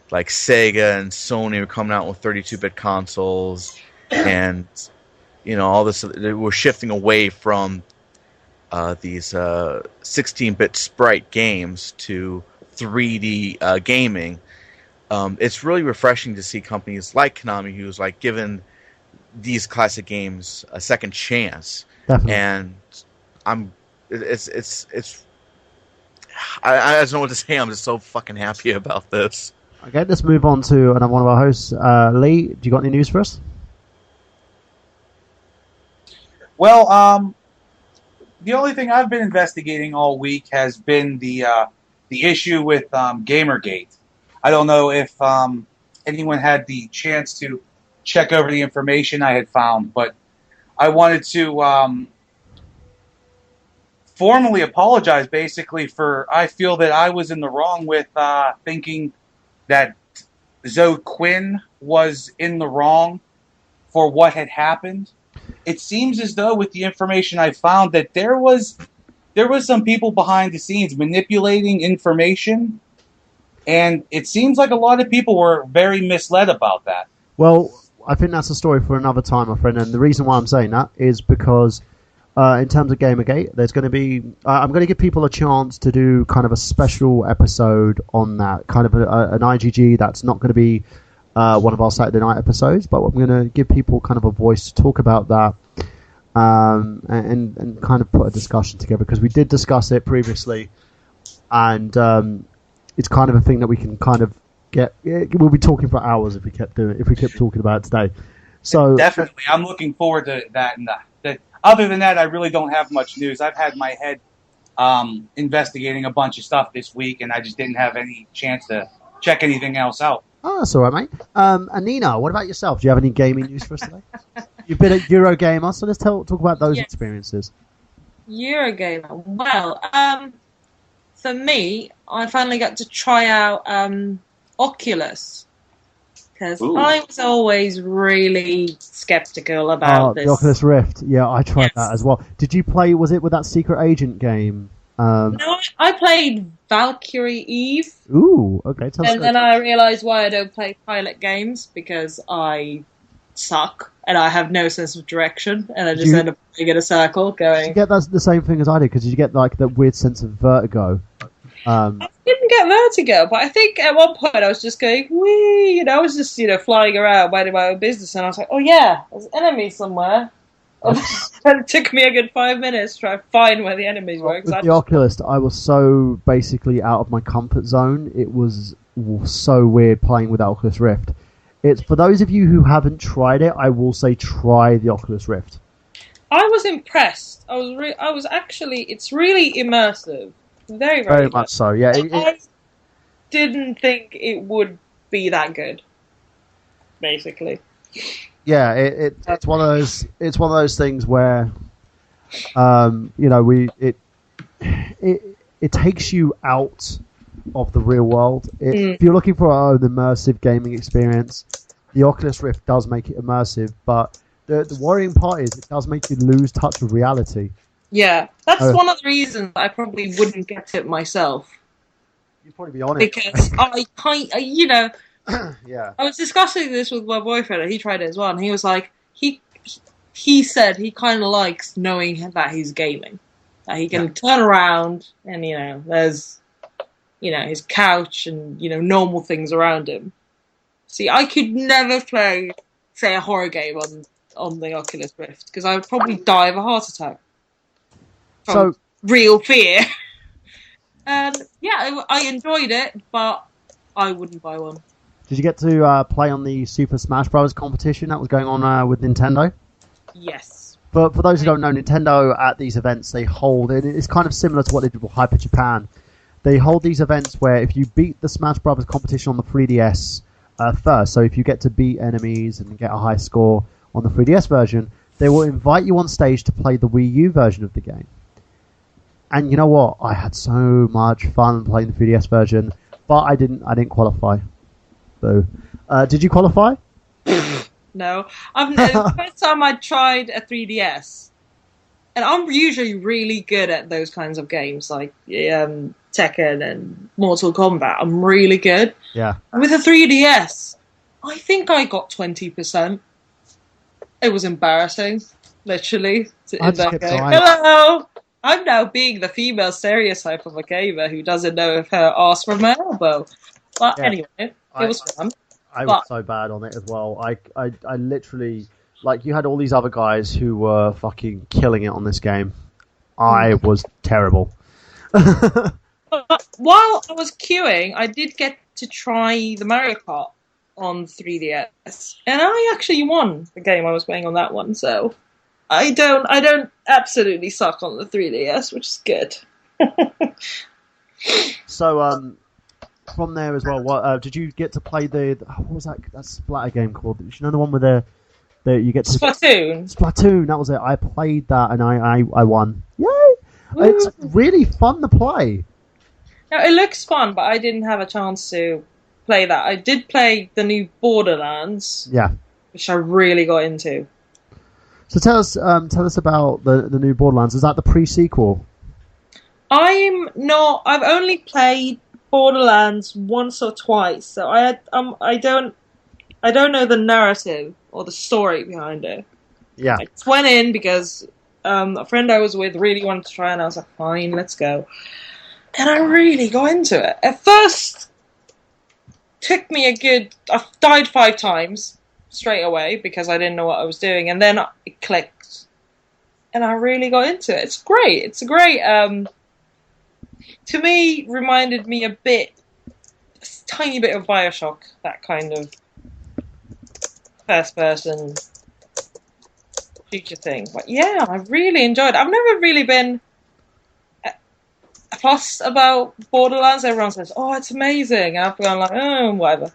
like Sega and Sony were coming out with 32-bit consoles and all this. They were shifting away from these 16-bit sprite games to 3D gaming. It's really refreshing to see companies like Konami who's like given these classic games a second chance. Definitely. And I don't know what to say. I'm just so fucking happy about this. Okay, let's move on to another one of our hosts. Lee, do you got any news for us? Well, the only thing I've been investigating all week has been the issue with Gamergate. I don't know if anyone had the chance to check over the information I had found, but I wanted to formally apologize, basically, for I feel that I was in the wrong with thinking that Zoe Quinn was in the wrong for what had happened. It seems as though, with the information I found, that there was some people behind the scenes manipulating information, and it seems like a lot of people were very misled about that. Well, I think that's a story for another time, my friend, and the reason why I'm saying that is because in terms of Gamergate, there's going to be... I'm going to give people a chance to do kind of a special episode on that, kind of an IGG that's not going to be one of our Saturday night episodes, but I'm going to give people kind of a voice to talk about that and kind of put a discussion together, because we did discuss it previously, and it's kind of a thing that we can kind of get... We'll be talking for hours if we kept talking about it today. So definitely, I'm looking forward to that. And other than that, I really don't have much news. I've had my head investigating a bunch of stuff this week, and I just didn't have any chance to check anything else out. Oh, that's all right, mate. Anina, what about yourself? Do you have any gaming news for us today? You've been at Eurogamer, so let's talk about those experiences. Eurogamer. Well, for me, I finally got to try out Oculus. Because I was always really skeptical about this. The Oculus Rift. Yeah, I tried that as well. Did you play, was it with that Secret Agent game? No, I played Valkyrie Eve. Ooh, okay. And then I realised why I don't play pilot games, because I suck and I have no sense of direction, and I just end up playing in a circle going... Did you get the same thing as I did? Because you get like that weird sense of vertigo. I didn't get vertigo, but I think at one point I was just going, wee, I was just, flying around, minding my own business, and I was like, oh yeah, there's enemies somewhere. And it took me a good 5 minutes to try to find where the enemies were. With the Oculus, I was so basically out of my comfort zone. It was so weird playing with the Oculus Rift. It's for those of you who haven't tried it, I will say try the Oculus Rift. I was impressed. I was actually, it's really immersive. Very, very much so. Yeah, I didn't think it would be that good. Basically. Yeah, it's one of those things where, it takes you out of the real world. If you're looking for an immersive gaming experience, the Oculus Rift does make it immersive, but the worrying part is it does make you lose touch with reality. Yeah, that's one of the reasons I probably wouldn't get it myself. You'd probably be on it. Because yeah. I was discussing this with my boyfriend, and he tried it as well, and he was like, he said he kind of likes knowing that he's gaming. That he can turn around, and, there's, his couch and, normal things around him. See, I could never play, say, a horror game on the Oculus Rift, because I would probably die of a heart attack. From real fear. And I enjoyed it, but I wouldn't buy one. Did you get to play on the Super Smash Bros. Competition that was going on with Nintendo? Yes. But for those who don't know, Nintendo at these events, they hold, and it's kind of similar to what they did with Hyper Japan. They hold these events where if you beat the Smash Bros. Competition on the 3DS first, so if you get to beat enemies and get a high score on the 3DS version, they will invite you on stage to play the Wii U version of the game. And you know what? I had so much fun playing the 3DS version, but I didn't qualify. So, did you qualify? No. The first time I tried a 3DS, and I'm usually really good at those kinds of games, like Tekken and Mortal Kombat. I'm really good. Yeah. And with a 3DS, I think I got 20%. It was embarrassing, literally. Hello! I'm now being the female stereotype of a gamer who doesn't know if her arse from her elbow. But anyway, it was fun. I was so bad on it as well. I literally, you had all these other guys who were fucking killing it on this game. I was terrible. But while I was queuing, I did get to try the Mario Kart on 3DS, and I actually won the game I was playing on that one. So I don't absolutely suck on the 3DS, which is good. So from there as well, what did you get to play what was that splatter game called? You know, the one with the you get to Splatoon. That was it. I played that and I won. Yay! It's really fun to play. Now, it looks fun, but I didn't have a chance to play that. I did play the new Borderlands, Yeah. which I really got into. So tell us about the new Borderlands. Is that the pre-sequel? I've only played Borderlands once or twice, so I don't know the narrative or the story behind it. Yeah. I just went in because a friend I was with really wanted to try, and I was like, fine, let's go. And I really got into it. At first, took me I died 5 times straight away because I didn't know what I was doing, and then it clicked, and I really got into it. It's great. It's a great. To me, reminded me a tiny bit of Bioshock, that kind of first-person future thing. But yeah, I really enjoyed it. I've never really been fussed about Borderlands. Everyone says, "Oh, it's amazing," and I've gone like, "Oh, whatever."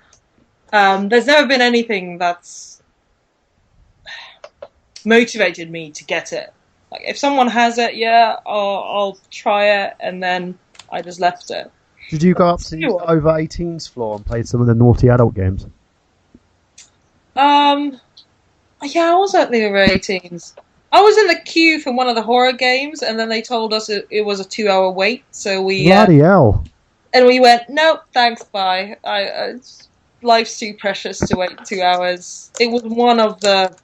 There's never been anything that's motivated me to get it. Like, if someone has it, yeah, I'll try it, and then I just left it. Did you go up to the over 18s floor and played some of the naughty adult games? Yeah, I was at the over 18s. I was in the queue for one of the horror games, and then they told us it was a 2-hour wait, so we... Bloody hell. And we went, nope, thanks, bye. Life's too precious to wait 2 hours. It was one of the...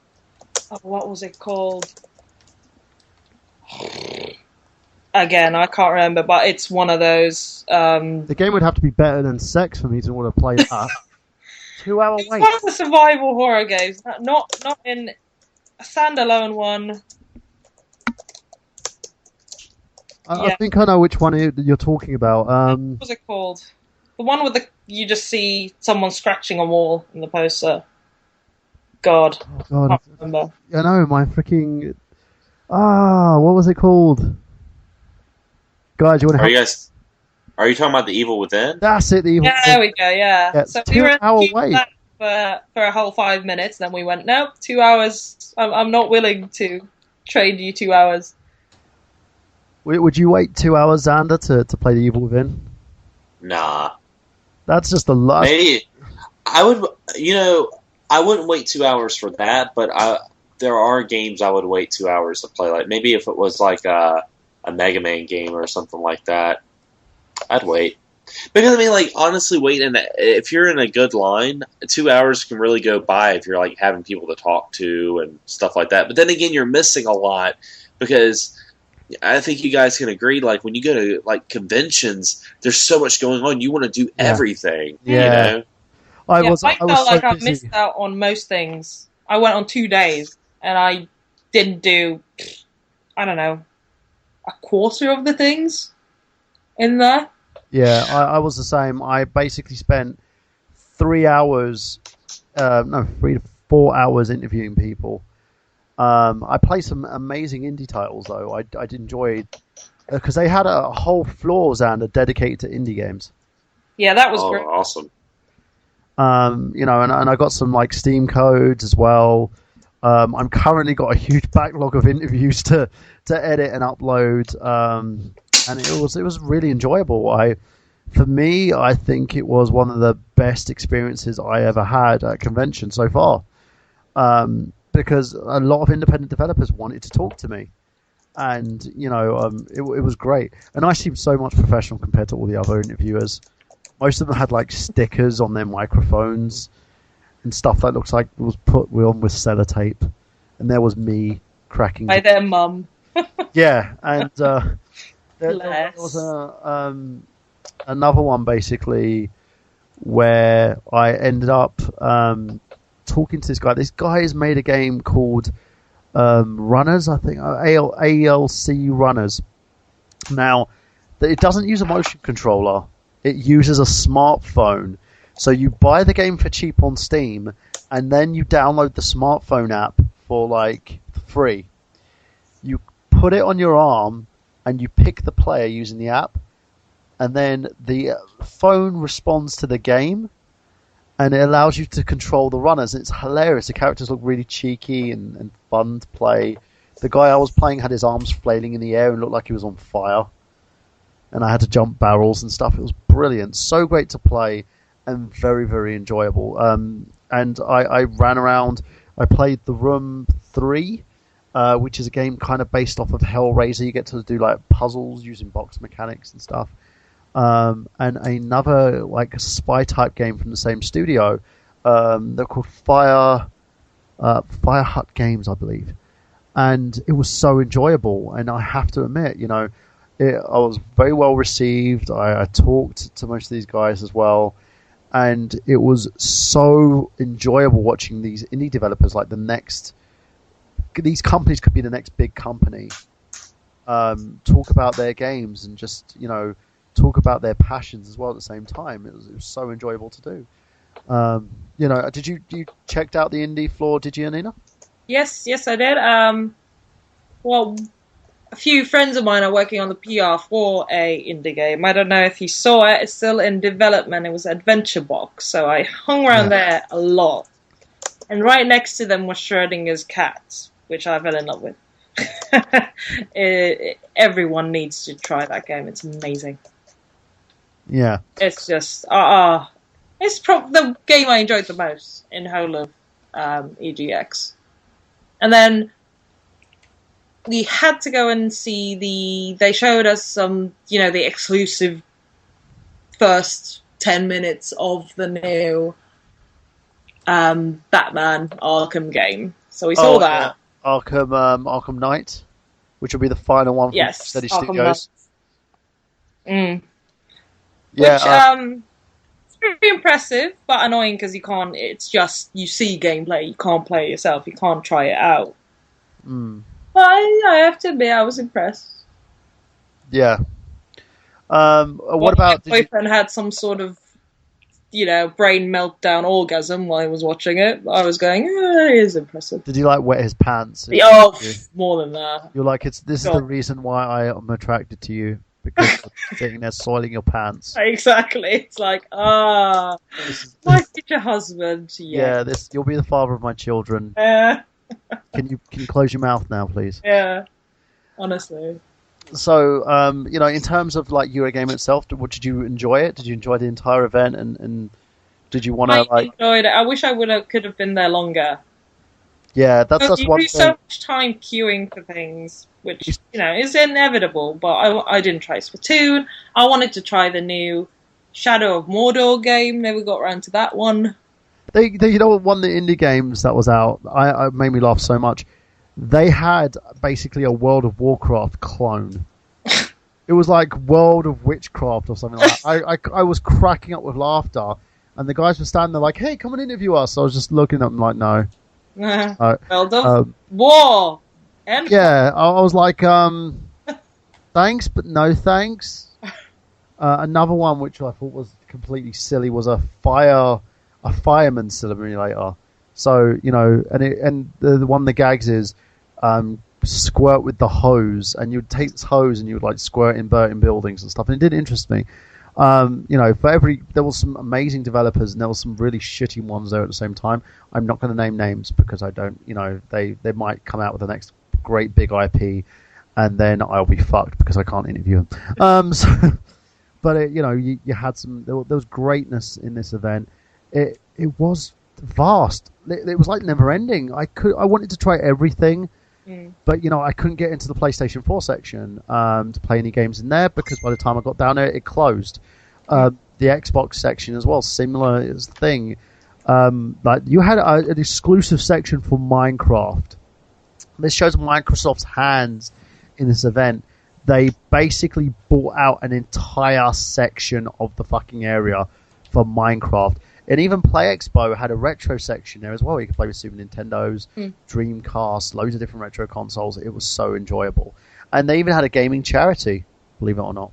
what was it called? Again, I can't remember, but it's one of those... The game would have to be better than Sex for me to want to play that. 2-hour wait. It's one of the survival horror games, not in a standalone one. I think I know which one you're talking about. What was it called? The one with you just see someone scratching a wall in the poster. God. Oh, God. I can't remember. I know, my freaking... what was it called? Guys, you want to Are you talking about The Evil Within? That's it, The Evil Yeah, there we go, yeah. So we were in the queue wait. for a whole 5 minutes, then we went, nope, 2 hours. I'm not willing to trade you 2 hours. Would you wait 2 hours, Xander, to play The Evil Within? Nah. That's just the last... Maybe. I would, I wouldn't wait 2 hours for that, but there are games I would wait 2 hours to play. Like, maybe if it was like a Mega Man game or something like that, I'd wait. Because, I mean, like, honestly, if you're in a good line, 2 hours can really go by if you're, like, having people to talk to and stuff like that. But then again, you're missing a lot because I think you guys can agree, like, when you go to, like, conventions, there's so much going on. You want to do everything, Yeah. you know? I felt like so I busy. missed out on most things. I went on 2 days, and I didn't do, I don't know, a quarter of the things in there. Yeah, I was the same. I basically spent 3 hours, 3 to 4 hours interviewing people. I played some amazing indie titles, though. I enjoyed, because they had a whole floor, Xander, dedicated to indie games. Yeah, that was great. Awesome. And I got some, like, Steam codes as well. I'm currently got a huge backlog of interviews to edit and upload. And it was really enjoyable. For me, I think it was one of the best experiences I ever had at a convention so far, because a lot of independent developers wanted to talk to me, and it was great. And I seemed so much professional compared to all the other interviewers. Most of them had like stickers on their microphones and stuff that looks like it was put on with sellotape, and there was me cracking By their mum. Yeah, and there was another one basically where I ended up talking to this guy. This guy has made a game called Runners, I think, ALC Runners. Now, it doesn't use a motion controller. It uses a smartphone. So you buy the game for cheap on Steam, and then you download the smartphone app for like free. You put it on your arm, and you pick the player using the app, and then the phone responds to the game, and it allows you to control the runners. It's hilarious. The characters look really cheeky and fun to play. The guy I was playing had his arms flailing in the air and looked like he was on fire. And I had to jump barrels and stuff. It was brilliant. So great to play and very, very enjoyable. And I ran around. I played The Room 3, which is a game kind of based off of Hellraiser. You get to do like puzzles using box mechanics and stuff. And another like spy type game from the same studio. They're called Fire Hut Games, I believe. And it was so enjoyable. And I have to admit, I was very well received. I talked to most of these guys as well. And it was so enjoyable watching these indie developers like these companies could be the next big company. Talk about their games and just, talk about their passions as well at the same time. It was so enjoyable to do. Did you checked out the indie floor? Did you, Anina? Yes, I did. Well, a few friends of mine are working on the PR for a indie game. I don't know if you saw it. It's still in development. It was Adventure Box, so I hung around there a lot. And right next to them was Schrodinger's cat, which I fell in love with. Everyone needs to try that game. It's amazing. Yeah. It's just it's probably the game I enjoyed the most in whole of EGX. And then we had to go and see they showed us some, the exclusive first 10 minutes of the new Batman Arkham game. So we saw that. Yeah. Arkham Knight, which will be the final one from Steady Studios. Yeah, it's pretty impressive, but annoying because you can't. It's just you see gameplay, you can't play it yourself, you can't try it out. But I have to admit, I was impressed. Yeah. What about? My boyfriend had some sort of, brain meltdown orgasm while he was watching it. I was going, it is impressive. Did you wet his pants? More than that. You're like, this is the reason why I am attracted to you. Because you're sitting there soiling your pants. Exactly. It's like, my future husband. Yeah, you'll be the father of my children. Yeah. Can you close your mouth now, please? Yeah. Honestly. So, in terms of like Eurogame itself, did you enjoy it? Did you enjoy the entire event? And did you want to I enjoyed it. I wish I could have been there longer. Yeah, that's one thing. You do so much time queuing for things, which is inevitable. But I didn't try Splatoon. I wanted to try the new Shadow of Mordor game. Never got around to that one. One of the indie games that was out, I made me laugh so much. They had basically a World of Warcraft clone. It was like World of Witchcraft or something like that. I was cracking up with laughter, and the guys were standing there like, "Hey, come and interview us." I was just looking at them like, "No." World of War. Yeah, I was like, thanks, but no thanks. Another one which I thought was completely silly was a fireman simulator. So and the one of the gags is squirt with the hose, and you'd take this hose and you would like squirt in burning buildings and stuff. And it did interest me. There was some amazing developers and there was some really shitty ones there at the same time. I'm not going to name names because I don't, they might come out with the next great big IP, and then I'll be fucked because I can't interview them. But you had there was greatness in this event. It was vast. It was like never ending. I wanted to try everything. But I couldn't get into the PlayStation 4 section to play any games in there because by the time I got down there, it closed. The Xbox section as well, similar thing. Like you had an exclusive section for Minecraft. This shows Microsoft's hands in this event. They basically bought out an entire section of the fucking area for Minecraft. And even Play Expo had a retro section there as well. You could play with Super Nintendos, Dreamcast, loads of different retro consoles. It was so enjoyable. And they even had a gaming charity, believe it or not.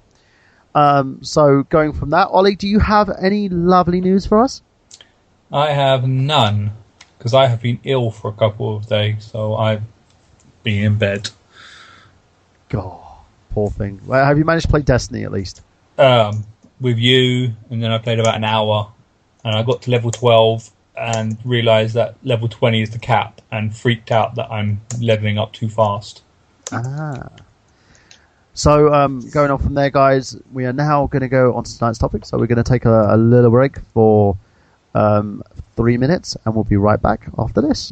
So going from that, Ollie, do you have any lovely news for us? I have none, because I have been ill for a couple of days, so I've been in bed. God, poor thing. Well, have you managed to play Destiny at least? With you, and then I played about an hour. And I got to level 12, and realised that level 20 is the cap, and freaked out that I'm leveling up too fast. Ah. So, going on from there, guys, we are now going to go on to tonight's topic. So we're going to take a little break for 3 minutes, and we'll be right back after this.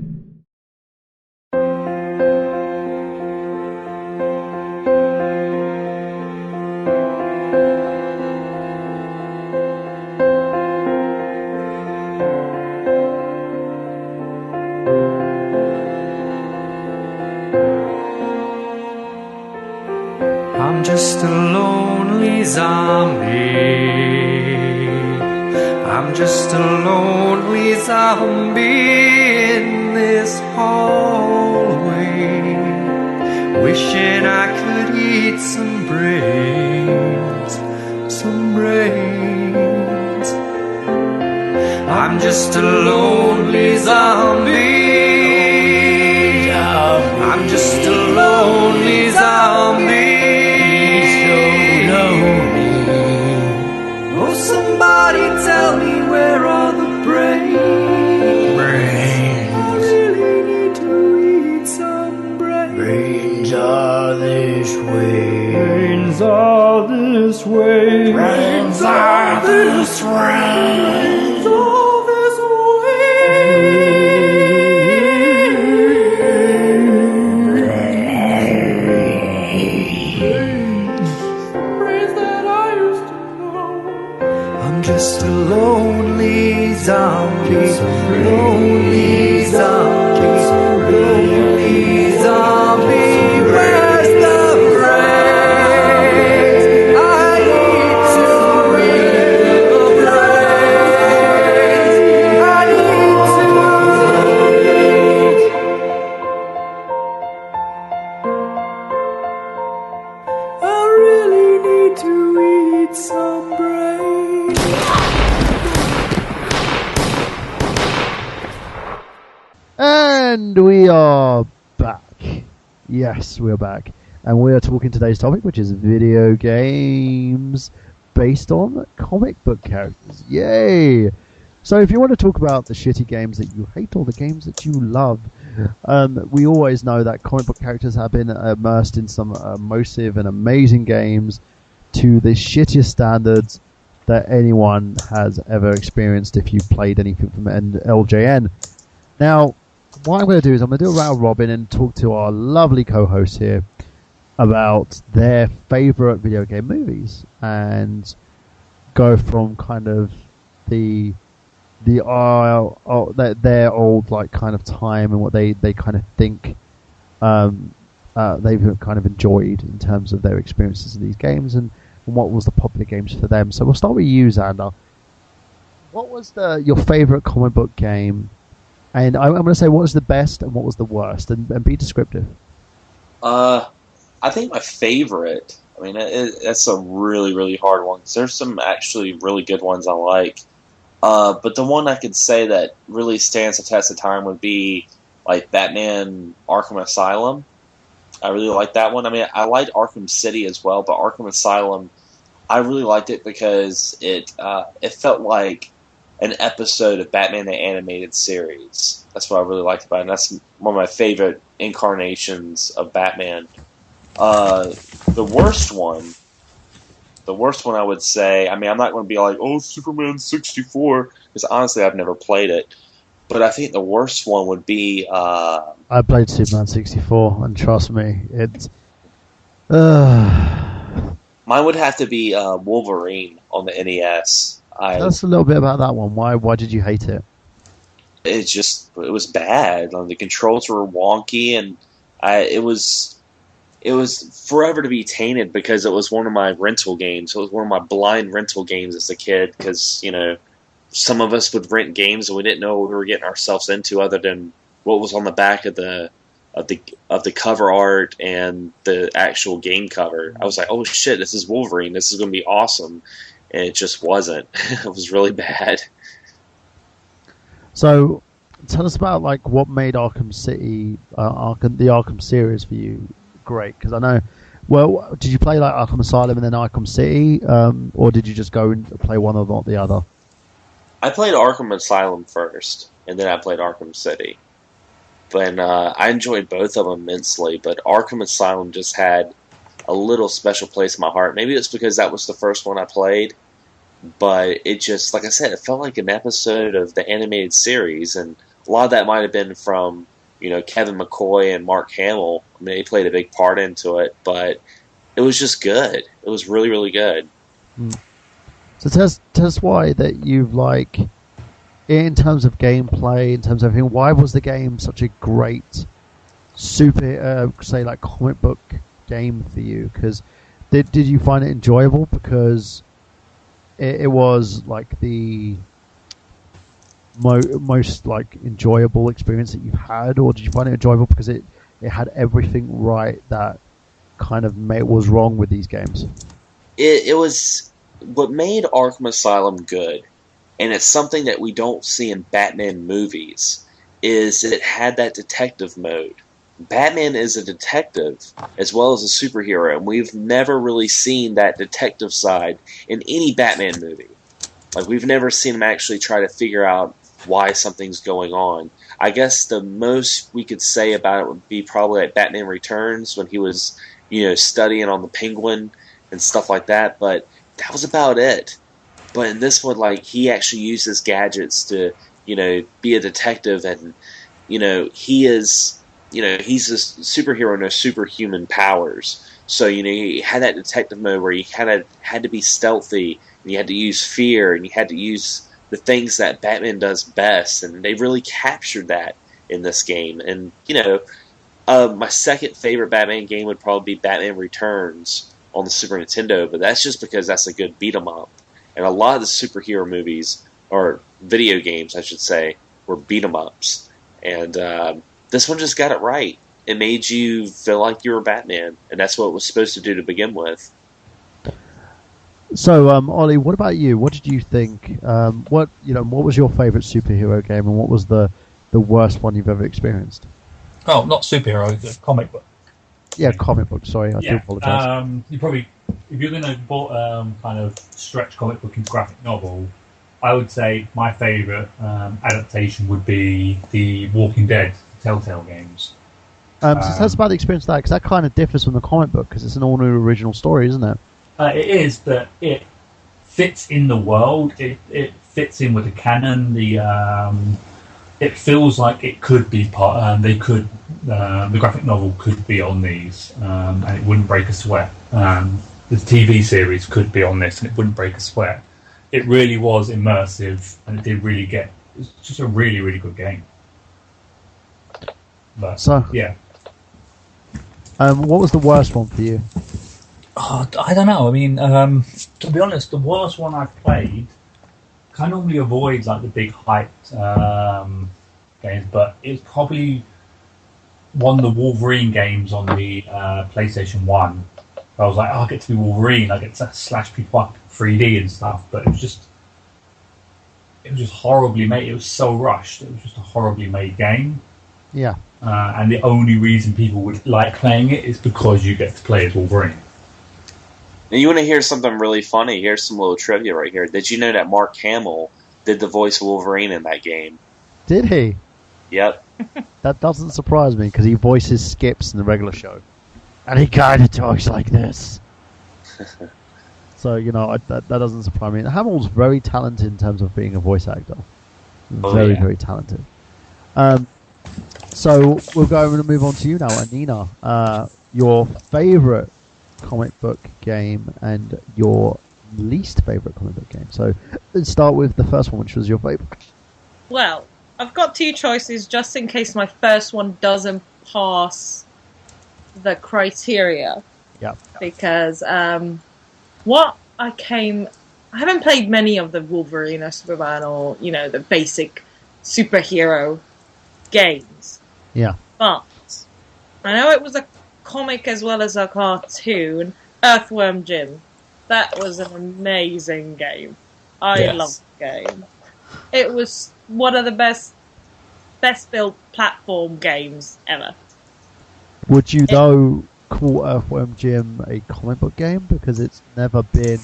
I'm just a lonely zombie. I'm just a lonely zombie in this hallway, wishing I could eat some brains, some brains. I'm just a lonely zombie. I'm just a lonely zombie. Oh, somebody tell me, where are the brains? Brains. I really need to eat some brains. Brains are this way. Brains are this way. Brains are this way. Brains are this way. Just a lonely zombie, lonely zombie, lonely zombie. Where's the brains? I need to read the brains. I need to. I really need to eat some brains. And we are back. Yes, we're back. And we are talking today's topic, which is video games based on comic book characters. Yay! So if you want to talk about the shitty games that you hate or the games that you love, we always know that comic book characters have been immersed in some immersive and amazing games to the shittiest standards that anyone has ever experienced if you've played anything from LJN. Now, what I'm going to do is I'm going to do a round robin and talk to our lovely co-hosts here about their favourite video game movies and go from kind of their old like kind of time and what they kind of think they've kind of enjoyed in terms of their experiences in these games and what was the popular games for them. So we'll start with you, Xander. What was your favourite comic book game? And I'm going to say what was the best and what was the worst, and be descriptive. I think my favorite, I mean, that's a really, really hard one. There's some actually really good ones I like. But the one I could say that really stands the test of time would be like Batman Arkham Asylum. I really like that one. I mean, I liked Arkham City as well, but Arkham Asylum, I really liked it because it felt like an episode of Batman the Animated Series. That's what I really liked about it, and that's one of my favorite incarnations of Batman. The worst one I would say, I mean, I'm not going to be like, oh, Superman 64, because honestly, I've never played it. But I think the worst one would be... I played Superman 64, and trust me, it's... Mine would have to be Wolverine on the NES. Tell us a little bit about that one. Why did you hate it? It was bad. The controls were wonky, and it was forever to be tainted because it was one of my rental games. It was one of my blind rental games as a kid because, you know, some of us would rent games and we didn't know what we were getting ourselves into other than what was on the back of the cover art and the actual game cover. I was like, oh shit, this is Wolverine. This is going to be awesome. And it just wasn't. It was really bad. So, tell us about like what made Arkham City, the Arkham series for you great. Because I know, well, did you play like Arkham Asylum and then Arkham City, or did you just go and play one or not the other? I played Arkham Asylum first. and then I played Arkham City. But I enjoyed both of them immensely, but Arkham Asylum just had a little special place in my heart. Maybe it's because that was the first one I played, but it just, like I said, it felt like an episode of the animated series, and a lot of that might have been from, Kevin McCoy and Mark Hamill. I mean, they played a big part into it, but it was just good. It was really, really good. So tell us why that you've in terms of gameplay, in terms of everything, why was the game such a great comic book game for you? Because did you find it enjoyable because it was the most enjoyable experience that you've had, or did you find it enjoyable because it had everything right that kind of was wrong with these games? It was what made Arkham Asylum good, and it's something that we don't see in Batman movies, is it had that detective mode. Batman is a detective as well as a superhero, and we've never really seen that detective side in any Batman movie. We've never seen him actually try to figure out why something's going on. I guess the most we could say about it would be probably at Batman Returns when he was, studying on the Penguin and stuff like that, but that was about it. But in this one, he actually uses gadgets to, be a detective, and, he's a superhero and no superhuman powers. So, he had that detective mode where you kind of had to be stealthy, and you had to use fear, and you had to use the things that Batman does best, and they really captured that in this game. And, my second favorite Batman game would probably be Batman Returns on the Super Nintendo, but that's just because that's a good beat-em-up. And a lot of the superhero movies, or video games, I should say, were beat-em-ups. And this one just got it right. It made you feel like you were Batman, and that's what it was supposed to do to begin with. So, Ollie, what about you? What did you think? What was your favorite superhero game, and what was the worst one you've ever experienced? Oh, not superhero, comic book. Yeah, comic book. Sorry, I do apologise. You probably, if you're going to kind of stretch comic book into graphic novel, I would say my favourite adaptation would be the Walking Dead Telltale games. So tell us about the experience of that, because that kind of differs from the comic book, because it's an all-new original story, isn't it? It is, but it fits in the world. It fits in with the canon. It feels like it could be part. The graphic novel could be on these, and it wouldn't break a sweat. The TV series could be on this, and it wouldn't break a sweat. It really was immersive, and it did really get. It's just a really, really good game. But yeah. What was the worst one for you? Oh, I don't know. I mean, to be honest, the worst one I've played, I normally avoid the big hyped games, but it's probably one of the Wolverine games on the PlayStation 1. I was I get to be Wolverine, I get to slash people up in 3D and stuff, but it was just horribly made. It was so rushed. It was just a horribly made game. Yeah. And the only reason people would like playing it is because you get to play as Wolverine. Now, you want to hear something really funny? Here's some little trivia right here. Did you know that Mark Hamill did the voice of Wolverine in that game? Did he? Yep. That doesn't surprise me, because he voices Skips in the regular show. And he kind of talks like this. So, that doesn't surprise me. Hamill's very talented in terms of being a voice actor. Very, very talented. So, we'll go and move on to you now, Anina. Your favourite comic book game and your least favourite comic book game. So, let's start with the first one, which was your favourite. Well, I've got two choices just in case my first one doesn't pass the criteria. Yeah. Because I haven't played many of the Wolverine or Superman or, the basic superhero games. Yeah. But I know it was a comic as well as a cartoon, Earthworm Jim. That was an amazing game. I loved the game. It was one of the best built platform games ever. Would you though call Earthworm Jim a comic book game, because it's never been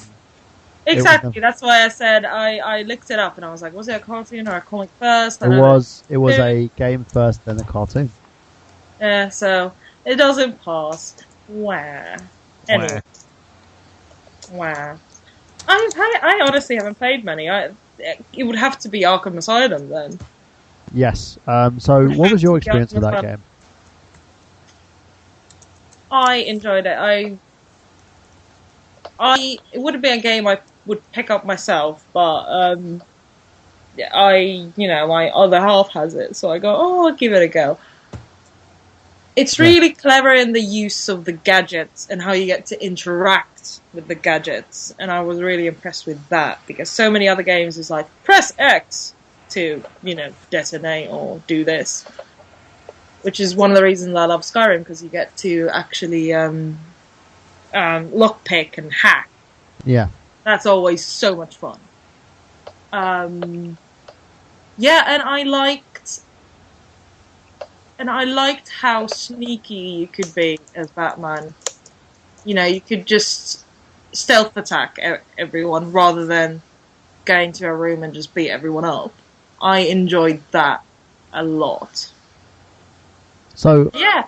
Exactly. That's why I said I looked it up and I was like, was it a cartoon or a comic first? It was a game first, then a cartoon. Yeah, so it doesn't pass. Wow. Anyway. Wow. I honestly haven't played many. It would have to be Arkham Asylum then. Yes. So what was your experience with that game? I enjoyed it. It wouldn't be a game I would pick up myself, but my other half has it, so I go, I'll give it a go. It's really clever in the use of the gadgets and how you get to interact with the gadgets, and I was really impressed with that, because so many other games is like, press X to, detonate or do this. Which is one of the reasons I love Skyrim, because you get to actually lockpick and hack. Yeah. That's always so much fun. And I liked how sneaky you could be as Batman. You could just stealth attack everyone rather than going to a room and just beat everyone up. I enjoyed that a lot. So yeah,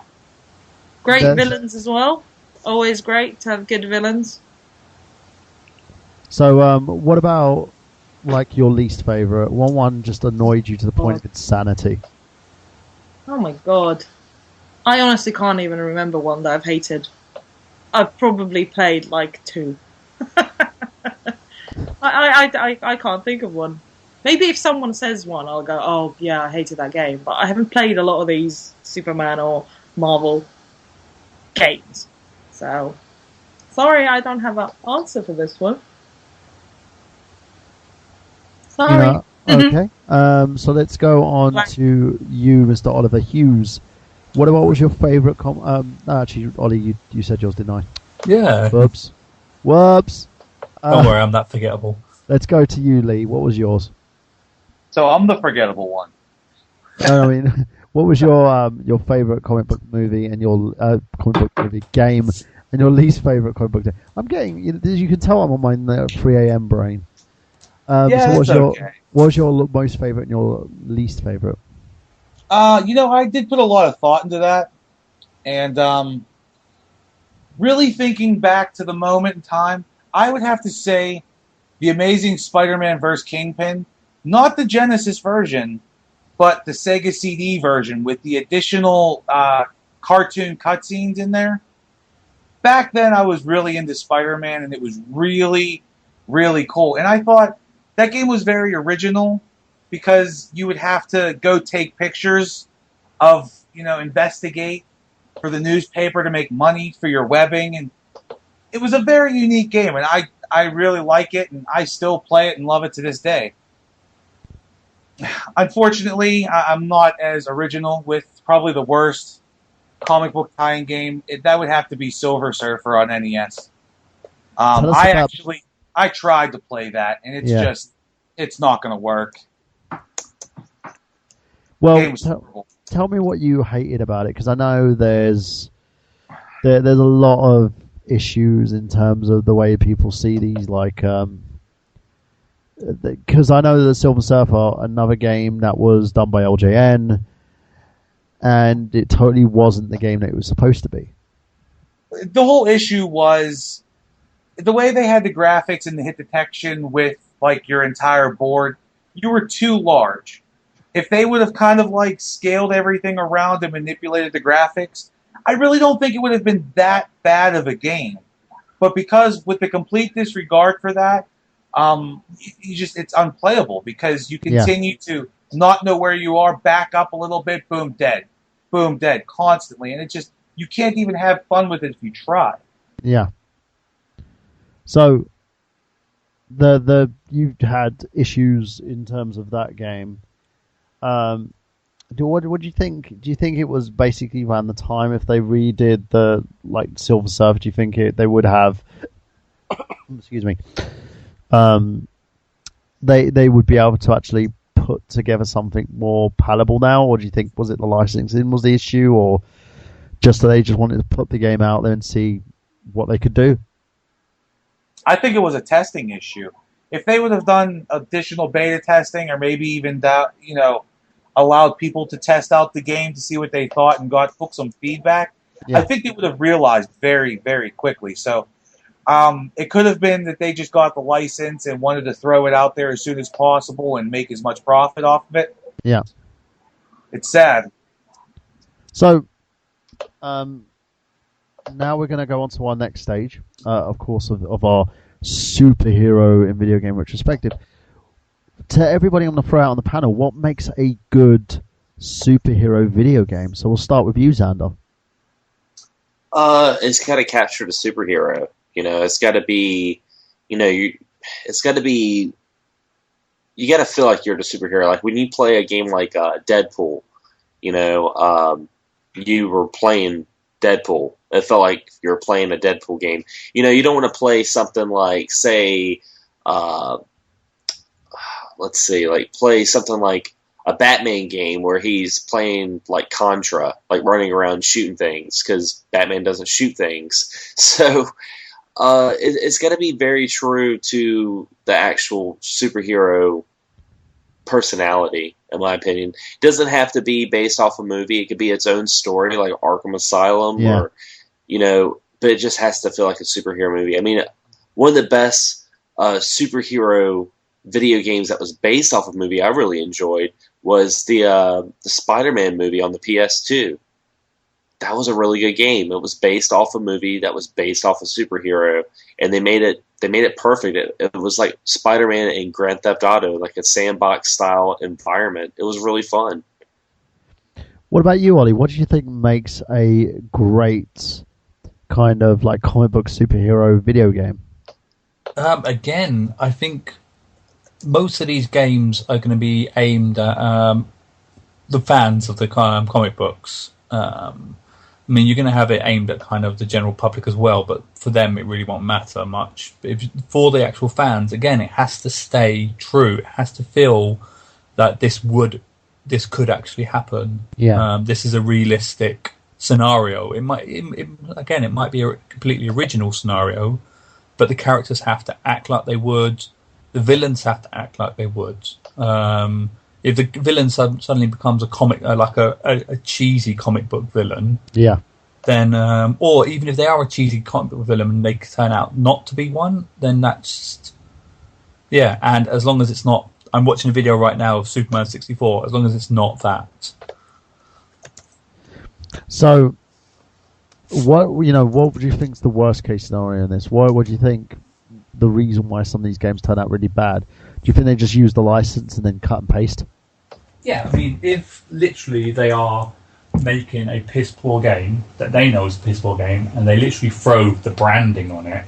great villains as well. Always great to have good villains. So what about your least favorite? One just annoyed you to the point of insanity. Oh my god, I honestly can't even remember one that I've hated. I've probably played 2. I can't think of one. Maybe if someone says one, I'll go, oh yeah, I hated that game. But I haven't played a lot of these Superman or Marvel games. So, sorry, I don't have an answer for this one. Sorry. Okay. So let's go on to you, Mr. Oliver Hughes. What was your favourite actually, Ollie, you said yours, didn't I? Yeah. Whoops. Don't worry, I'm that forgettable. Let's go to you, Lee. What was yours? So I'm the forgettable one. I mean, what was your favourite comic book movie and your comic book movie game and your least favourite comic book game? I'm getting, as you can tell, I'm on my 3 a.m. brain. So what was your most favourite and your least favourite? I did put a lot of thought into that, and really thinking back to the moment in time, I would have to say The Amazing Spider-Man vs. Kingpin, not the Genesis version, but the Sega CD version with the additional cartoon cutscenes in there. Back then, I was really into Spider-Man, and it was really, really cool. And I thought that game was very original because you would have to go take pictures of, investigate for the newspaper to make money for your webbing. And it was a very unique game, and I really like it, and I still play it and love it to this day. Unfortunately, I'm not as original with probably the worst comic book tie-in game. That would have to be Silver Surfer on NES. I tried to play that, and it's not going to work. Well, tell me what you hated about it, because I know there's a lot of issues in terms of the way people see these, because I know that Silver Surfer, another game that was done by LJN, and it totally wasn't the game that it was supposed to be. The whole issue was the way they had the graphics and the hit detection with your entire board. You were too large. If they would have kind of scaled everything around and manipulated the graphics, I really don't think it would have been that bad of a game. But because with the complete disregard for that, it's unplayable because you continue to not know where you are, back up a little bit, boom, dead, constantly, and you can't even have fun with it if you try. Yeah. So you had issues in terms of that game. What do you think? Do you think it was basically around the time if they redid the Silver Surfer? Do you think they would have? Excuse me. They would be able to actually put together something more palatable now, or do you think was it the licensing was the issue, or just that they just wanted to put the game out there and see what they could do? I think it was a testing issue. If they would have done additional beta testing, or maybe even allowed people to test out the game to see what they thought and took some feedback, I think they would have realized very, very quickly. So it could have been that they just got the license and wanted to throw it out there as soon as possible and make as much profit off of it. Yeah. It's sad. So, now we're going to go on to our next stage, of course, of our superhero in video game retrospective. To everybody, I'm going to throw out on the panel, what makes a good superhero video game? So we'll start with you, Xander. It's got to capture the superhero. It's got to be, it's got to be, you got to feel like you're the superhero. Like when you play a game like Deadpool, you were playing Deadpool. It felt like you were playing a Deadpool game. You don't want to play something like, say, play something like a Batman game where he's playing like Contra, like running around shooting things, because Batman doesn't shoot things. So it's got to be very true to the actual superhero personality, in my opinion. It doesn't have to be based off a movie. It could be its own story, like Arkham Asylum, or but it just has to feel like a superhero movie. I mean, one of the best superhero video games that was based off of a movie I really enjoyed was the Spider-Man movie on the PS2. That was a really good game. It was based off a movie that was based off a superhero, and they made it perfect. It was like Spider-Man and Grand Theft Auto, like a sandbox style environment. It was really fun. What about you, Ollie? What do you think makes a great kind of like comic book superhero video game? Again, I think most of these games are going to be aimed at the fans of the comic books. I mean, you're going to have it aimed at kind of the general public as well, but for them it really won't matter much. But for the actual fans, again, it has to stay true. It has to feel that this could actually happen. Yeah. This is a realistic scenario. It might be a completely original scenario, but the characters have to act like they would. The villains have to act like they would. If the villain suddenly becomes a comic, like a cheesy comic book villain, then or even if they are a cheesy comic book villain and they turn out not to be one, then that's And as long as it's not, I'm watching a video right now of Superman 64. As long as it's not that. So, what would you think is the worst case scenario in this? What do you think the reason why some of these games turn out really bad? Do you think they just use the license and then cut and paste? Yeah, I mean, if literally they are making a piss poor game that they know is a piss poor game, and they literally throw the branding on it,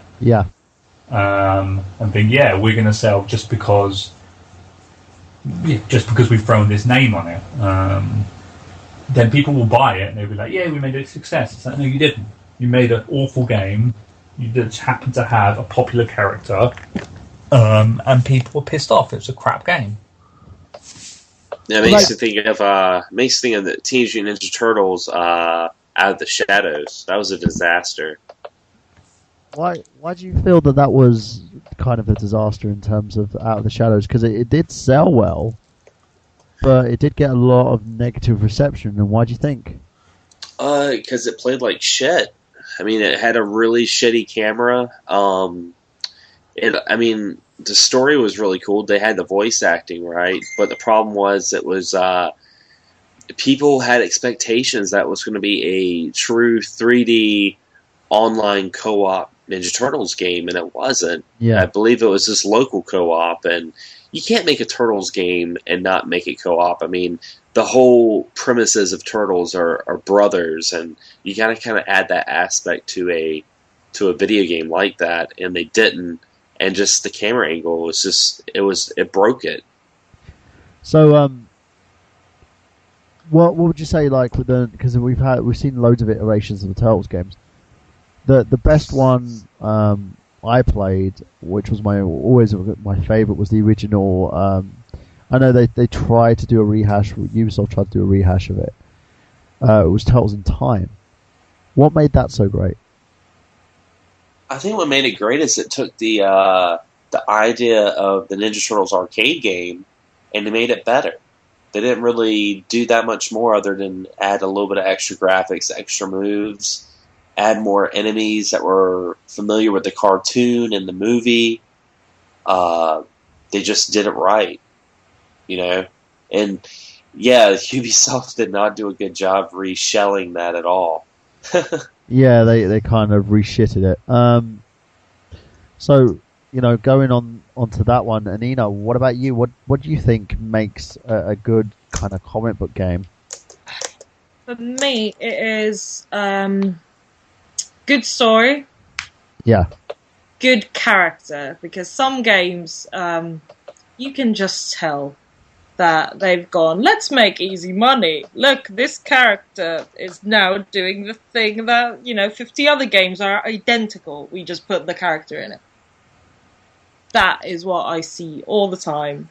and think, we're going to sell just because we've thrown this name on it, then people will buy it and they'll be like, we made it a success. It's like, no, you didn't. You made an awful game. You just happened to have a popular character, and people were pissed off. It was a crap game. Yeah, it makes you think of the Teenage Mutant Ninja Turtles Out of the Shadows. That was a disaster. Why do you feel that was kind of a disaster in terms of Out of the Shadows? Because it did sell well, but it did get a lot of negative reception. And why do you think? Because it played like shit. I mean, it had a really shitty camera. The story was really cool. They had the voice acting right, but the problem was it was people had expectations that it was going to be a true 3D online co-op Ninja Turtles game, and it wasn't. Yeah. I believe it was just local co-op, and you can't make a Turtles game and not make it co-op. I mean, the whole premises of Turtles are brothers, and you gotta kind of add that aspect to a video game like that, and they didn't. And just the camera angle was just it broke it. So, what would you say, like, because we've seen loads of iterations of the Turtles games. The best one I played, which was always my favorite, was the original. I know they tried to do a rehash. Ubisoft tried to do a rehash of it. It was Turtles in Time. What made that so great? I think what made it great is it took the idea of the Ninja Turtles arcade game and they made it better. They didn't really do that much more other than add a little bit of extra graphics, extra moves, add more enemies that were familiar with the cartoon and the movie. They just did it right, you know? And yeah, Ubisoft did not do a good job reshelling that at all. Yeah, they kind of reshitted it. So, you know, going onto that one, Anina, what about you? What do you think makes a good kind of comic book game? For me, it is good story. Yeah. Good character, because some games you can just tell that they've gone, let's make easy money. Look, this character is now doing the thing that, 50 other games are identical. We just put the character in it. That is what I see all the time.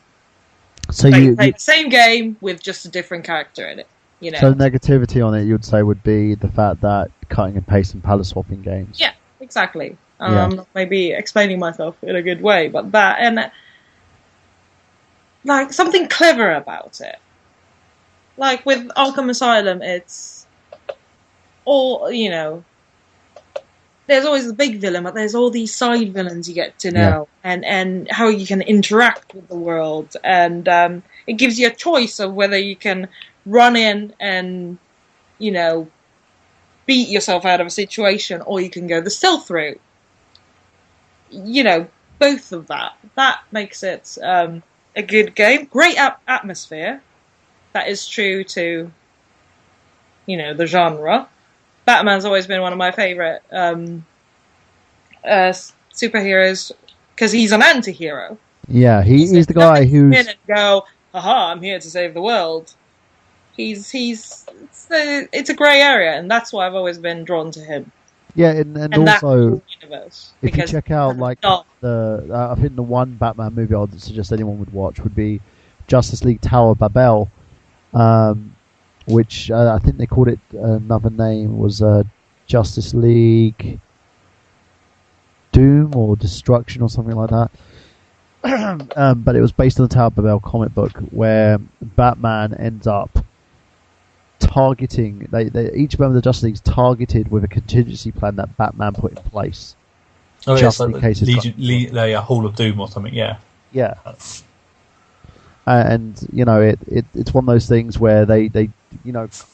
So they play the same game with just a different character in it. So negativity on it, you'd say, would be the fact that cutting and pasting palette swapping games. Yeah, exactly. Maybe explaining myself in a good way, but that, and like something clever about it. Like with Arkham Asylum, it's all, there's always the big villain, but there's all these side villains you get to know, and how you can interact with the world, and it gives you a choice of whether you can run in and, beat yourself out of a situation, or you can go the stealth route. Both of that. That makes it a good game. Great atmosphere. That is true to, the genre. Batman's always been one of my favourite superheroes because he's an anti-hero. Yeah, he's the guy who's... in and go, haha, I'm here to save the world. It's a grey area, and that's why I've always been drawn to him. Yeah, and also, universe, if you check out I think the one Batman movie I'd suggest anyone would watch would be Justice League Tower of Babel, which I think they called it another name, was Justice League Doom or Destruction or something like that. But it was based on the Tower of Babel comic book where Batman ends up targeting, each member of the Justice League is targeted with a contingency plan that Batman put in place. Oh, just yeah, in case the Hall of Doom or something, yeah. Yeah. And, it's one of those things where they kind of,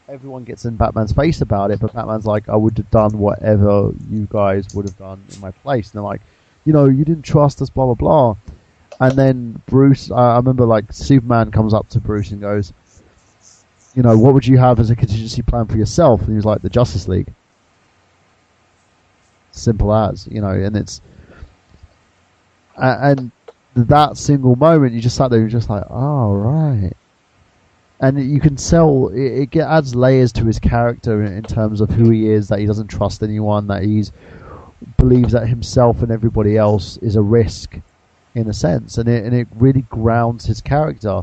everyone gets in Batman's face about it, but Batman's like, I would have done whatever you guys would have done in my place. And they're like, you didn't trust us, blah, blah, blah. And then Bruce, I remember, Superman comes up to Bruce and goes, what would you have as a contingency plan for yourself? And he was like, the Justice League. Simple as, and it's... And that single moment, you just sat there and you're just like, oh, right. And you can tell, it adds layers to his character in terms of who he is, that he doesn't trust anyone, that he believes that himself and everybody else is a risk, in a sense. And it really grounds his character,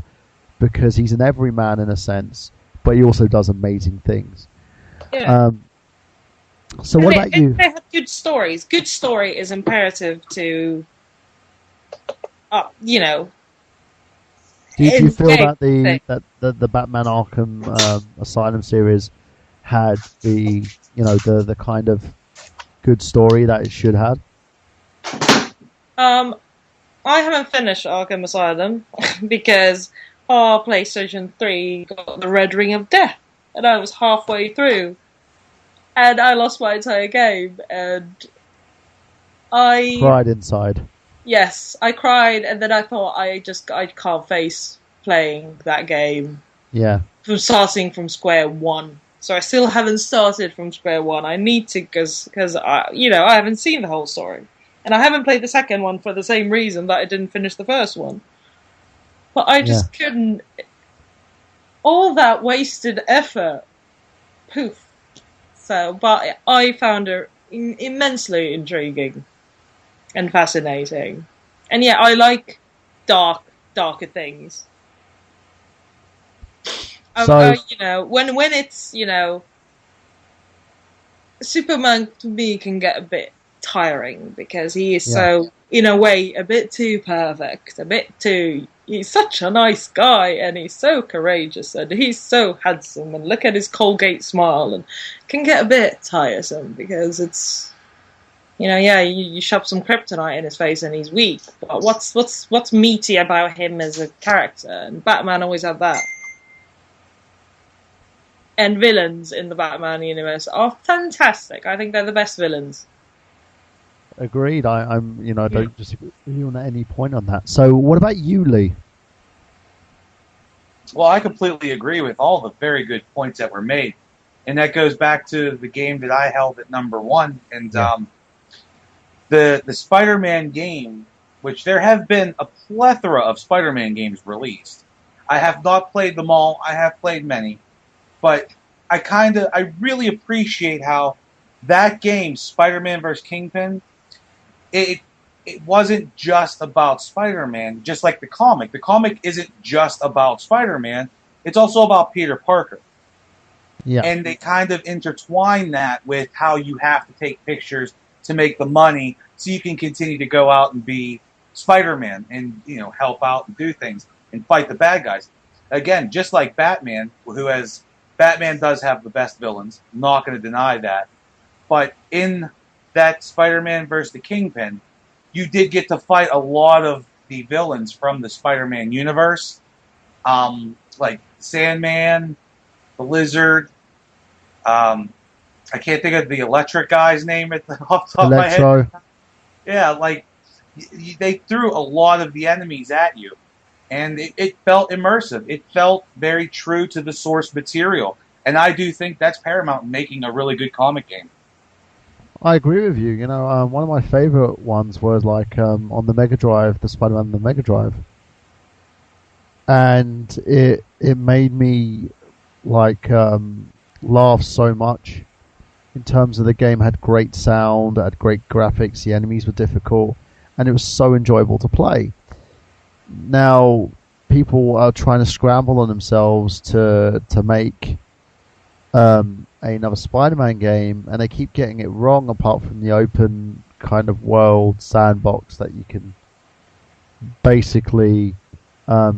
because he's an everyman in a sense, but he also does amazing things. Yeah. So what about you? They have good stories. Good story is imperative to, Do you feel that the Batman Arkham Asylum series had the kind of good story that it should have? I haven't finished Arkham Asylum because our PlayStation 3 got the Red Ring of Death, and I was halfway through, and I lost my entire game, and I cried inside. Yes, I cried, and then I thought I can't face playing that game. Yeah. From starting from square one. So I still haven't started from square one. I need to, because I haven't seen the whole story. And I haven't played the second one for the same reason that I didn't finish the first one. But I just couldn't... All that wasted effort. Poof. So, but I found it immensely intriguing and fascinating. And yeah, I like darker things. So, when it's, Superman to me can get a bit tiring because he is so, in a way, a bit too perfect, a bit too. He's such a nice guy, and he's so courageous, and he's so handsome, and look at his Colgate smile, and it can get a bit tiresome because it's, you shove some kryptonite in his face and he's weak. But what's meaty about him as a character? And Batman always had that. And villains in the Batman universe are fantastic. I think they're the best villains. Agreed. I don't disagree with you on any point on that. So, what about you, Lee? Well, I completely agree with all the very good points that were made, and that goes back to the game that I held at number 1, and the Spider-Man game, which there have been a plethora of Spider-Man games released. I have not played them all. I have played many, but I really appreciate how that game, Spider-Man vs. Kingpin, it wasn't just about Spider-Man, just like the comic. The comic isn't just about Spider-Man. It's also about Peter Parker. Yeah. And they kind of intertwine that with how you have to take pictures to make the money so you can continue to go out and be Spider-Man and, help out and do things and fight the bad guys. Again, just like Batman, Batman does have the best villains. I'm not going to deny that. But in that Spider-Man vs. the Kingpin, you did get to fight a lot of the villains from the Spider-Man universe, like Sandman, the Lizard. I can't think of the Electric guy's name off the top of my head. Yeah, they threw a lot of the enemies at you, and it felt immersive. It felt very true to the source material, and I do think that's paramount in making a really good comic game. I agree with you. One of my favorite ones was on the Mega Drive, the Spider-Man on the Mega Drive, and it made me laugh so much. In terms of the game, had great sound, had great graphics. The enemies were difficult, and it was so enjoyable to play. Now, people are trying to scramble on themselves to make another Spider-Man game, and they keep getting it wrong. Apart from the open kind of world sandbox that you can basically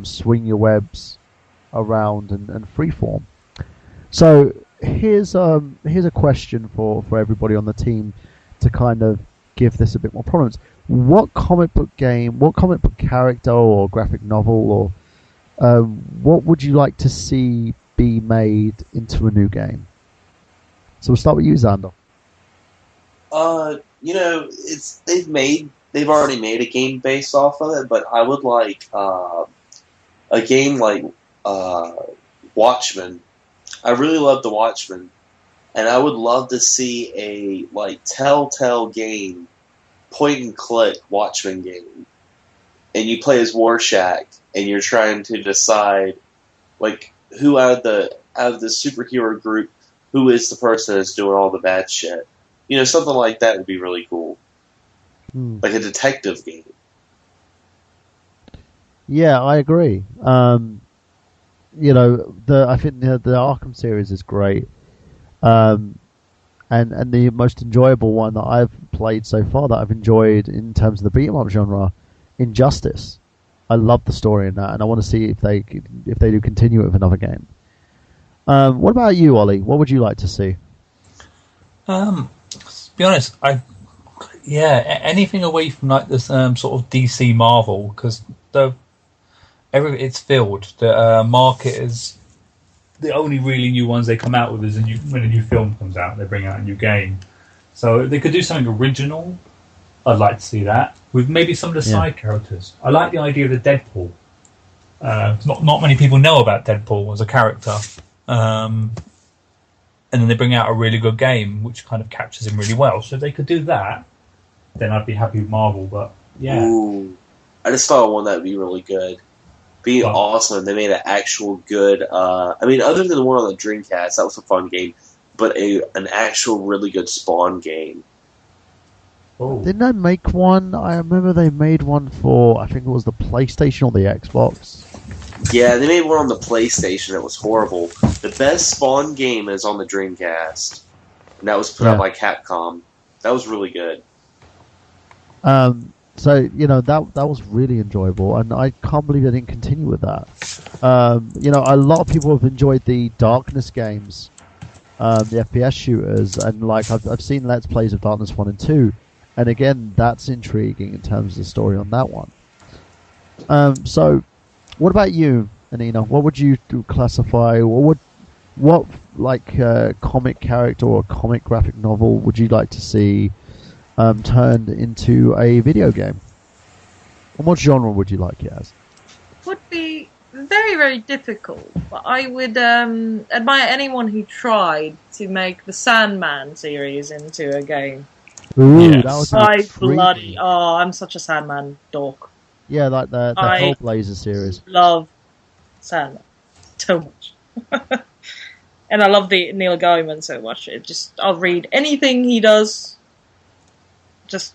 swing your webs around and freeform. So here's a question for everybody on the team to kind of give this a bit more prominence. What comic book game, what comic book character or graphic novel, or what would you like to see be made into a new game? So we'll start with you, Xander. They've already made a game based off of it, but I would like a game like Watchmen. I really love the Watchmen, and I would love to see a Telltale game, point and click Watchmen game, and you play as Rorschach, and you're trying to decide who out of the superhero group, who is the person that's doing all the bad shit. Something like that would be really cool, like a detective game. Yeah, I agree. I think the Arkham series is great, and the most enjoyable one that I've played so far, that I've enjoyed in terms of the beat 'em up genre, Injustice. I love the story in that, and I want to see if they do continue it with another game. What about you, Ollie? What would you like to see? To be honest, anything away from this sort of DC Marvel, because it's filled. The market is the only really new ones they come out with is when a new film comes out, they bring out a new game. So they could do something original. I'd like to see that with maybe some of the side characters. I like the idea of the Deadpool. Not many people know about Deadpool as a character, and then they bring out a really good game which kind of captures him really well. So if they could do that, then I'd be happy with Marvel. But Ooh, I just thought of one that would be really good. Be awesome. They made an actual good. Other than the one on the Dreamcast, that was a fun game, but an actual really good Spawn game. Oh. Didn't they make one? I remember they made one for, I think it was the PlayStation or the Xbox. Yeah, they made one on the PlayStation that was horrible. The best Spawn game is on the Dreamcast, and that was put out by Capcom. That was really good. So that was really enjoyable, and I can't believe they didn't continue with that. A lot of people have enjoyed the Darkness games, the FPS shooters, and like I've seen Let's Plays of Darkness 1 and 2, and again that's intriguing in terms of the story on that one. So, what about you, Anina? What would you classify, or what comic character or comic graphic novel would you like to see turned into a video game? And what genre would you like it as? Would be very, very difficult, but I would admire anyone who tried to make the Sandman series into a game. Ooh, Yes. that was I'm such a Sandman dork. Yeah, like the I Hellblazer series. Love Sandman so much. And I love the Neil Gaiman so much. I'll read anything he does. Just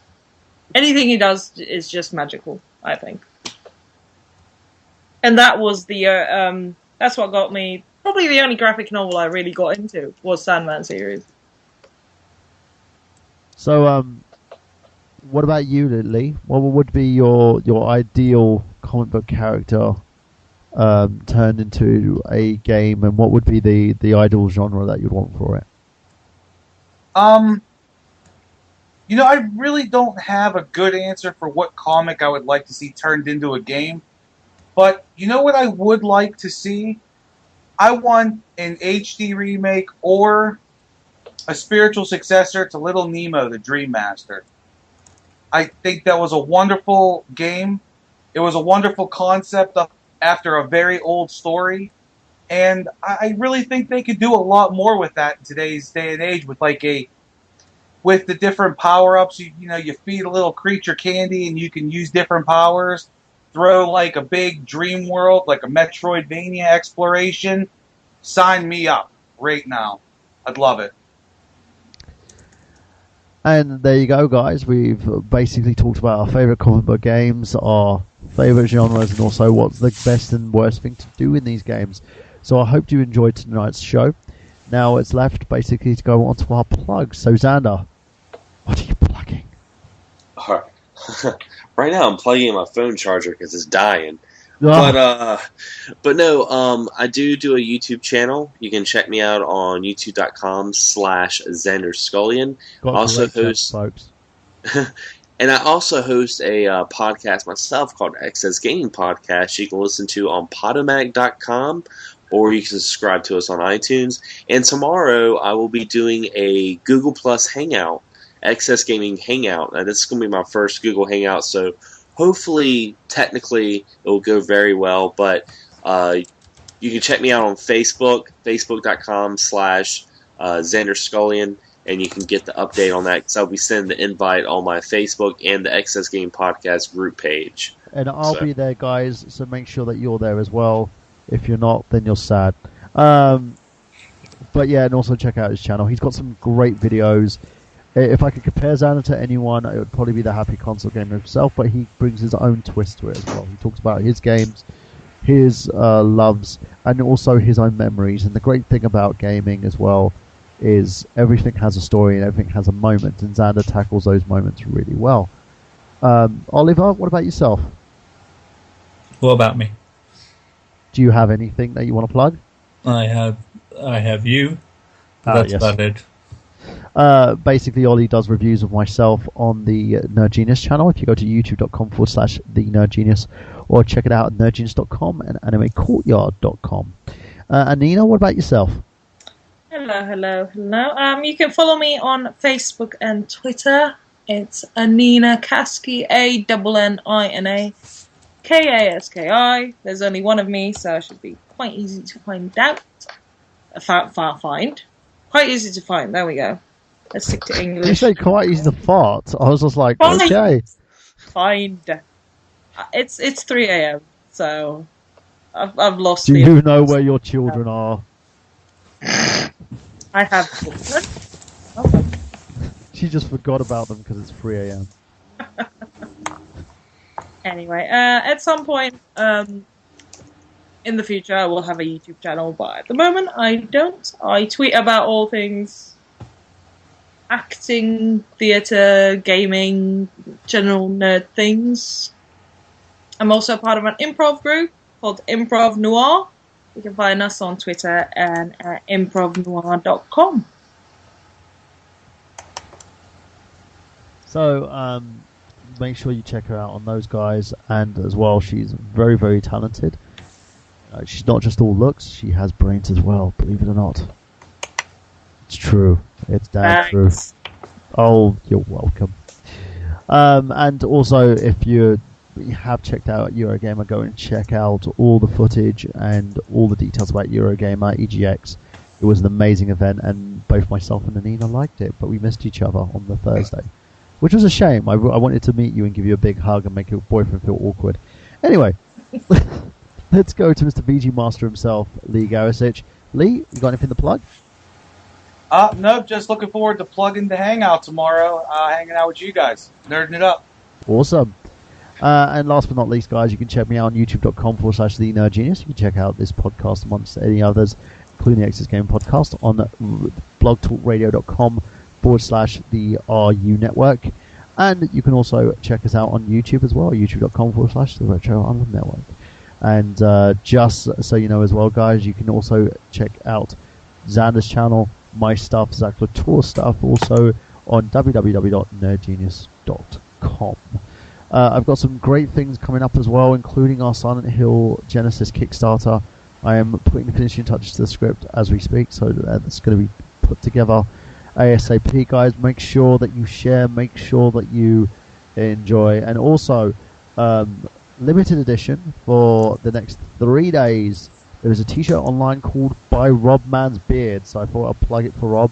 anything he does is just magical, I think. And that was that's what got me. Probably the only graphic novel I really got into was Sandman series. So, what about you, Lee? What would be your ideal comic book character turned into a game, and what would be the ideal genre that you'd want for it? I really don't have a good answer for what comic I would like to see turned into a game. But you know what I would like to see? I want an HD remake or a spiritual successor to Little Nemo, the Dream Master. I think that was a wonderful game. It was a wonderful concept after a very old story. And I really think they could do a lot more with that in today's day and age with the different power-ups. You feed a little creature candy and you can use different powers. Throw like a big dream world, like a Metroidvania exploration. Sign me up right now. I'd love it. And there you go, guys. We've basically talked about our favourite comic book games, our favourite genres, and also what's the best and worst thing to do in these games. So I hope you enjoyed tonight's show. Now it's left basically to go on to our plugs. So Xander, what are you plugging? All right. Right now I'm plugging my phone charger because it's dying. But no, I do a YouTube channel. You can check me out on youtube.com/XanderScullion. Also host, folks. And I also host a podcast myself called XS Gaming Podcast. You can listen to on Podomac.com, or you can subscribe to us on iTunes. And tomorrow I will be doing a Google Plus Hangout, XS Gaming Hangout. Now, this is going to be my first Google Hangout, so hopefully, technically, it will go very well. But you can check me out on Facebook, facebook.com/XanderScullion, and you can get the update on that, because I'll be sending the invite on my Facebook and the XS Game Podcast group page. And I'll be there, guys, so make sure that you're there as well. If you're not, then you're sad. But yeah, and also check out his channel. He's got some great videos. If I could compare Xander to anyone, it would probably be the Happy Console Gamer himself, but he brings his own twist to it as well. He talks about his games, his loves, and also his own memories. And the great thing about gaming as well is everything has a story and everything has a moment, and Xander tackles those moments really well. Oliver, what about yourself? What about me? Do you have anything that you want to plug? I have you. That's yes. about it. Basically, Ollie does reviews of myself on the Nerd Genius channel. If you go to youtube.com/thenerdgenius, or check it out at nerdgenius.com and animecourtyard.com. Anina, what about yourself? Hello. You can follow me on Facebook and Twitter. It's Anina Kaski, ANNINA KASKI. There's only one of me, so it should be quite easy to find out. Find. Quite easy to find. There we go. Let's stick to English. You say quite easy to fart. I was just like, Find. okay. Find. It's 3 a.m. So I've lost. Do you know where your children are? I have children. She just forgot about them because it's 3 a.m. Anyway, at some point in the future, I will have a YouTube channel, but at the moment, I don't. I tweet about all things acting, theatre, gaming, general nerd things. I'm also part of an improv group called Improv Noir. You can find us on Twitter and at improvnoir.com. So make sure you check her out on those guys, and as well, she's very, very talented. She's not just all looks; she has brains as well. Believe it or not, it's true. It's damn true. Oh, you're welcome. And also, if you have checked out Eurogamer, go and check out all the footage and all the details about Eurogamer EGX. It was an amazing event, and both myself and Anina liked it, but we missed each other on the Thursday, which was a shame. I wanted to meet you and give you a big hug and make your boyfriend feel awkward. Anyway, let's go to Mr. VG Master himself, Lee Garasich. Lee, you got anything to plug? Nope, just looking forward to plugging the Hangout tomorrow, hanging out with you guys, nerding it up. Awesome. And last but not least, guys, you can check me out on youtube.com/The Nerd Genius. You can check out this podcast amongst any others, including the X's Game Podcast, on blogtalkradio.com/the RU Network. And you can also check us out on YouTube as well, youtube.com/the Retro Island Network. And just so you know as well, guys, you can also check out Xander's channel, my stuff, Zach Latour's stuff, also on www.nerdgenius.com. I've got some great things coming up as well, including our Silent Hill Genesis Kickstarter. I am putting the finishing touches to the script as we speak, so that's going to be put together ASAP, guys. Make sure that you share, make sure that you enjoy, and also limited edition for the next 3 days. There is a t-shirt online called By Rob Man's Beard, so I thought I'd plug it for Rob.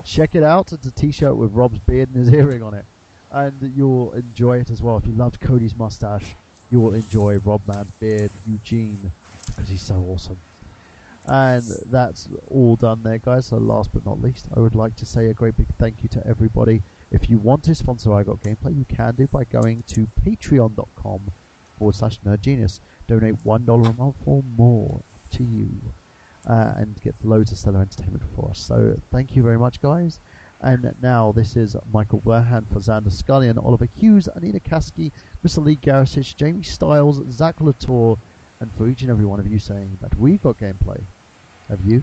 Check it out. It's a t-shirt with Rob's beard and his earring on it, and you'll enjoy it as well. If you loved Cody's mustache, you will enjoy Rob Man's beard, Eugene, because he's so awesome. And that's all done there, guys. So last but not least, I would like to say a great big thank you to everybody. If you want to sponsor I Got Gameplay, you can do by going to patreon.com/nerdgenius. Donate $1 a month or more to you, and get loads of stellar entertainment for us. So thank you very much, guys. And now this is Michael Burhan for Xander Scullion, Oliver Hughes, Anina Kasky, Mr. Lee Garasich, Jamie Styles, Zach Latour, and for each and every one of you saying that we've got gameplay. Have you?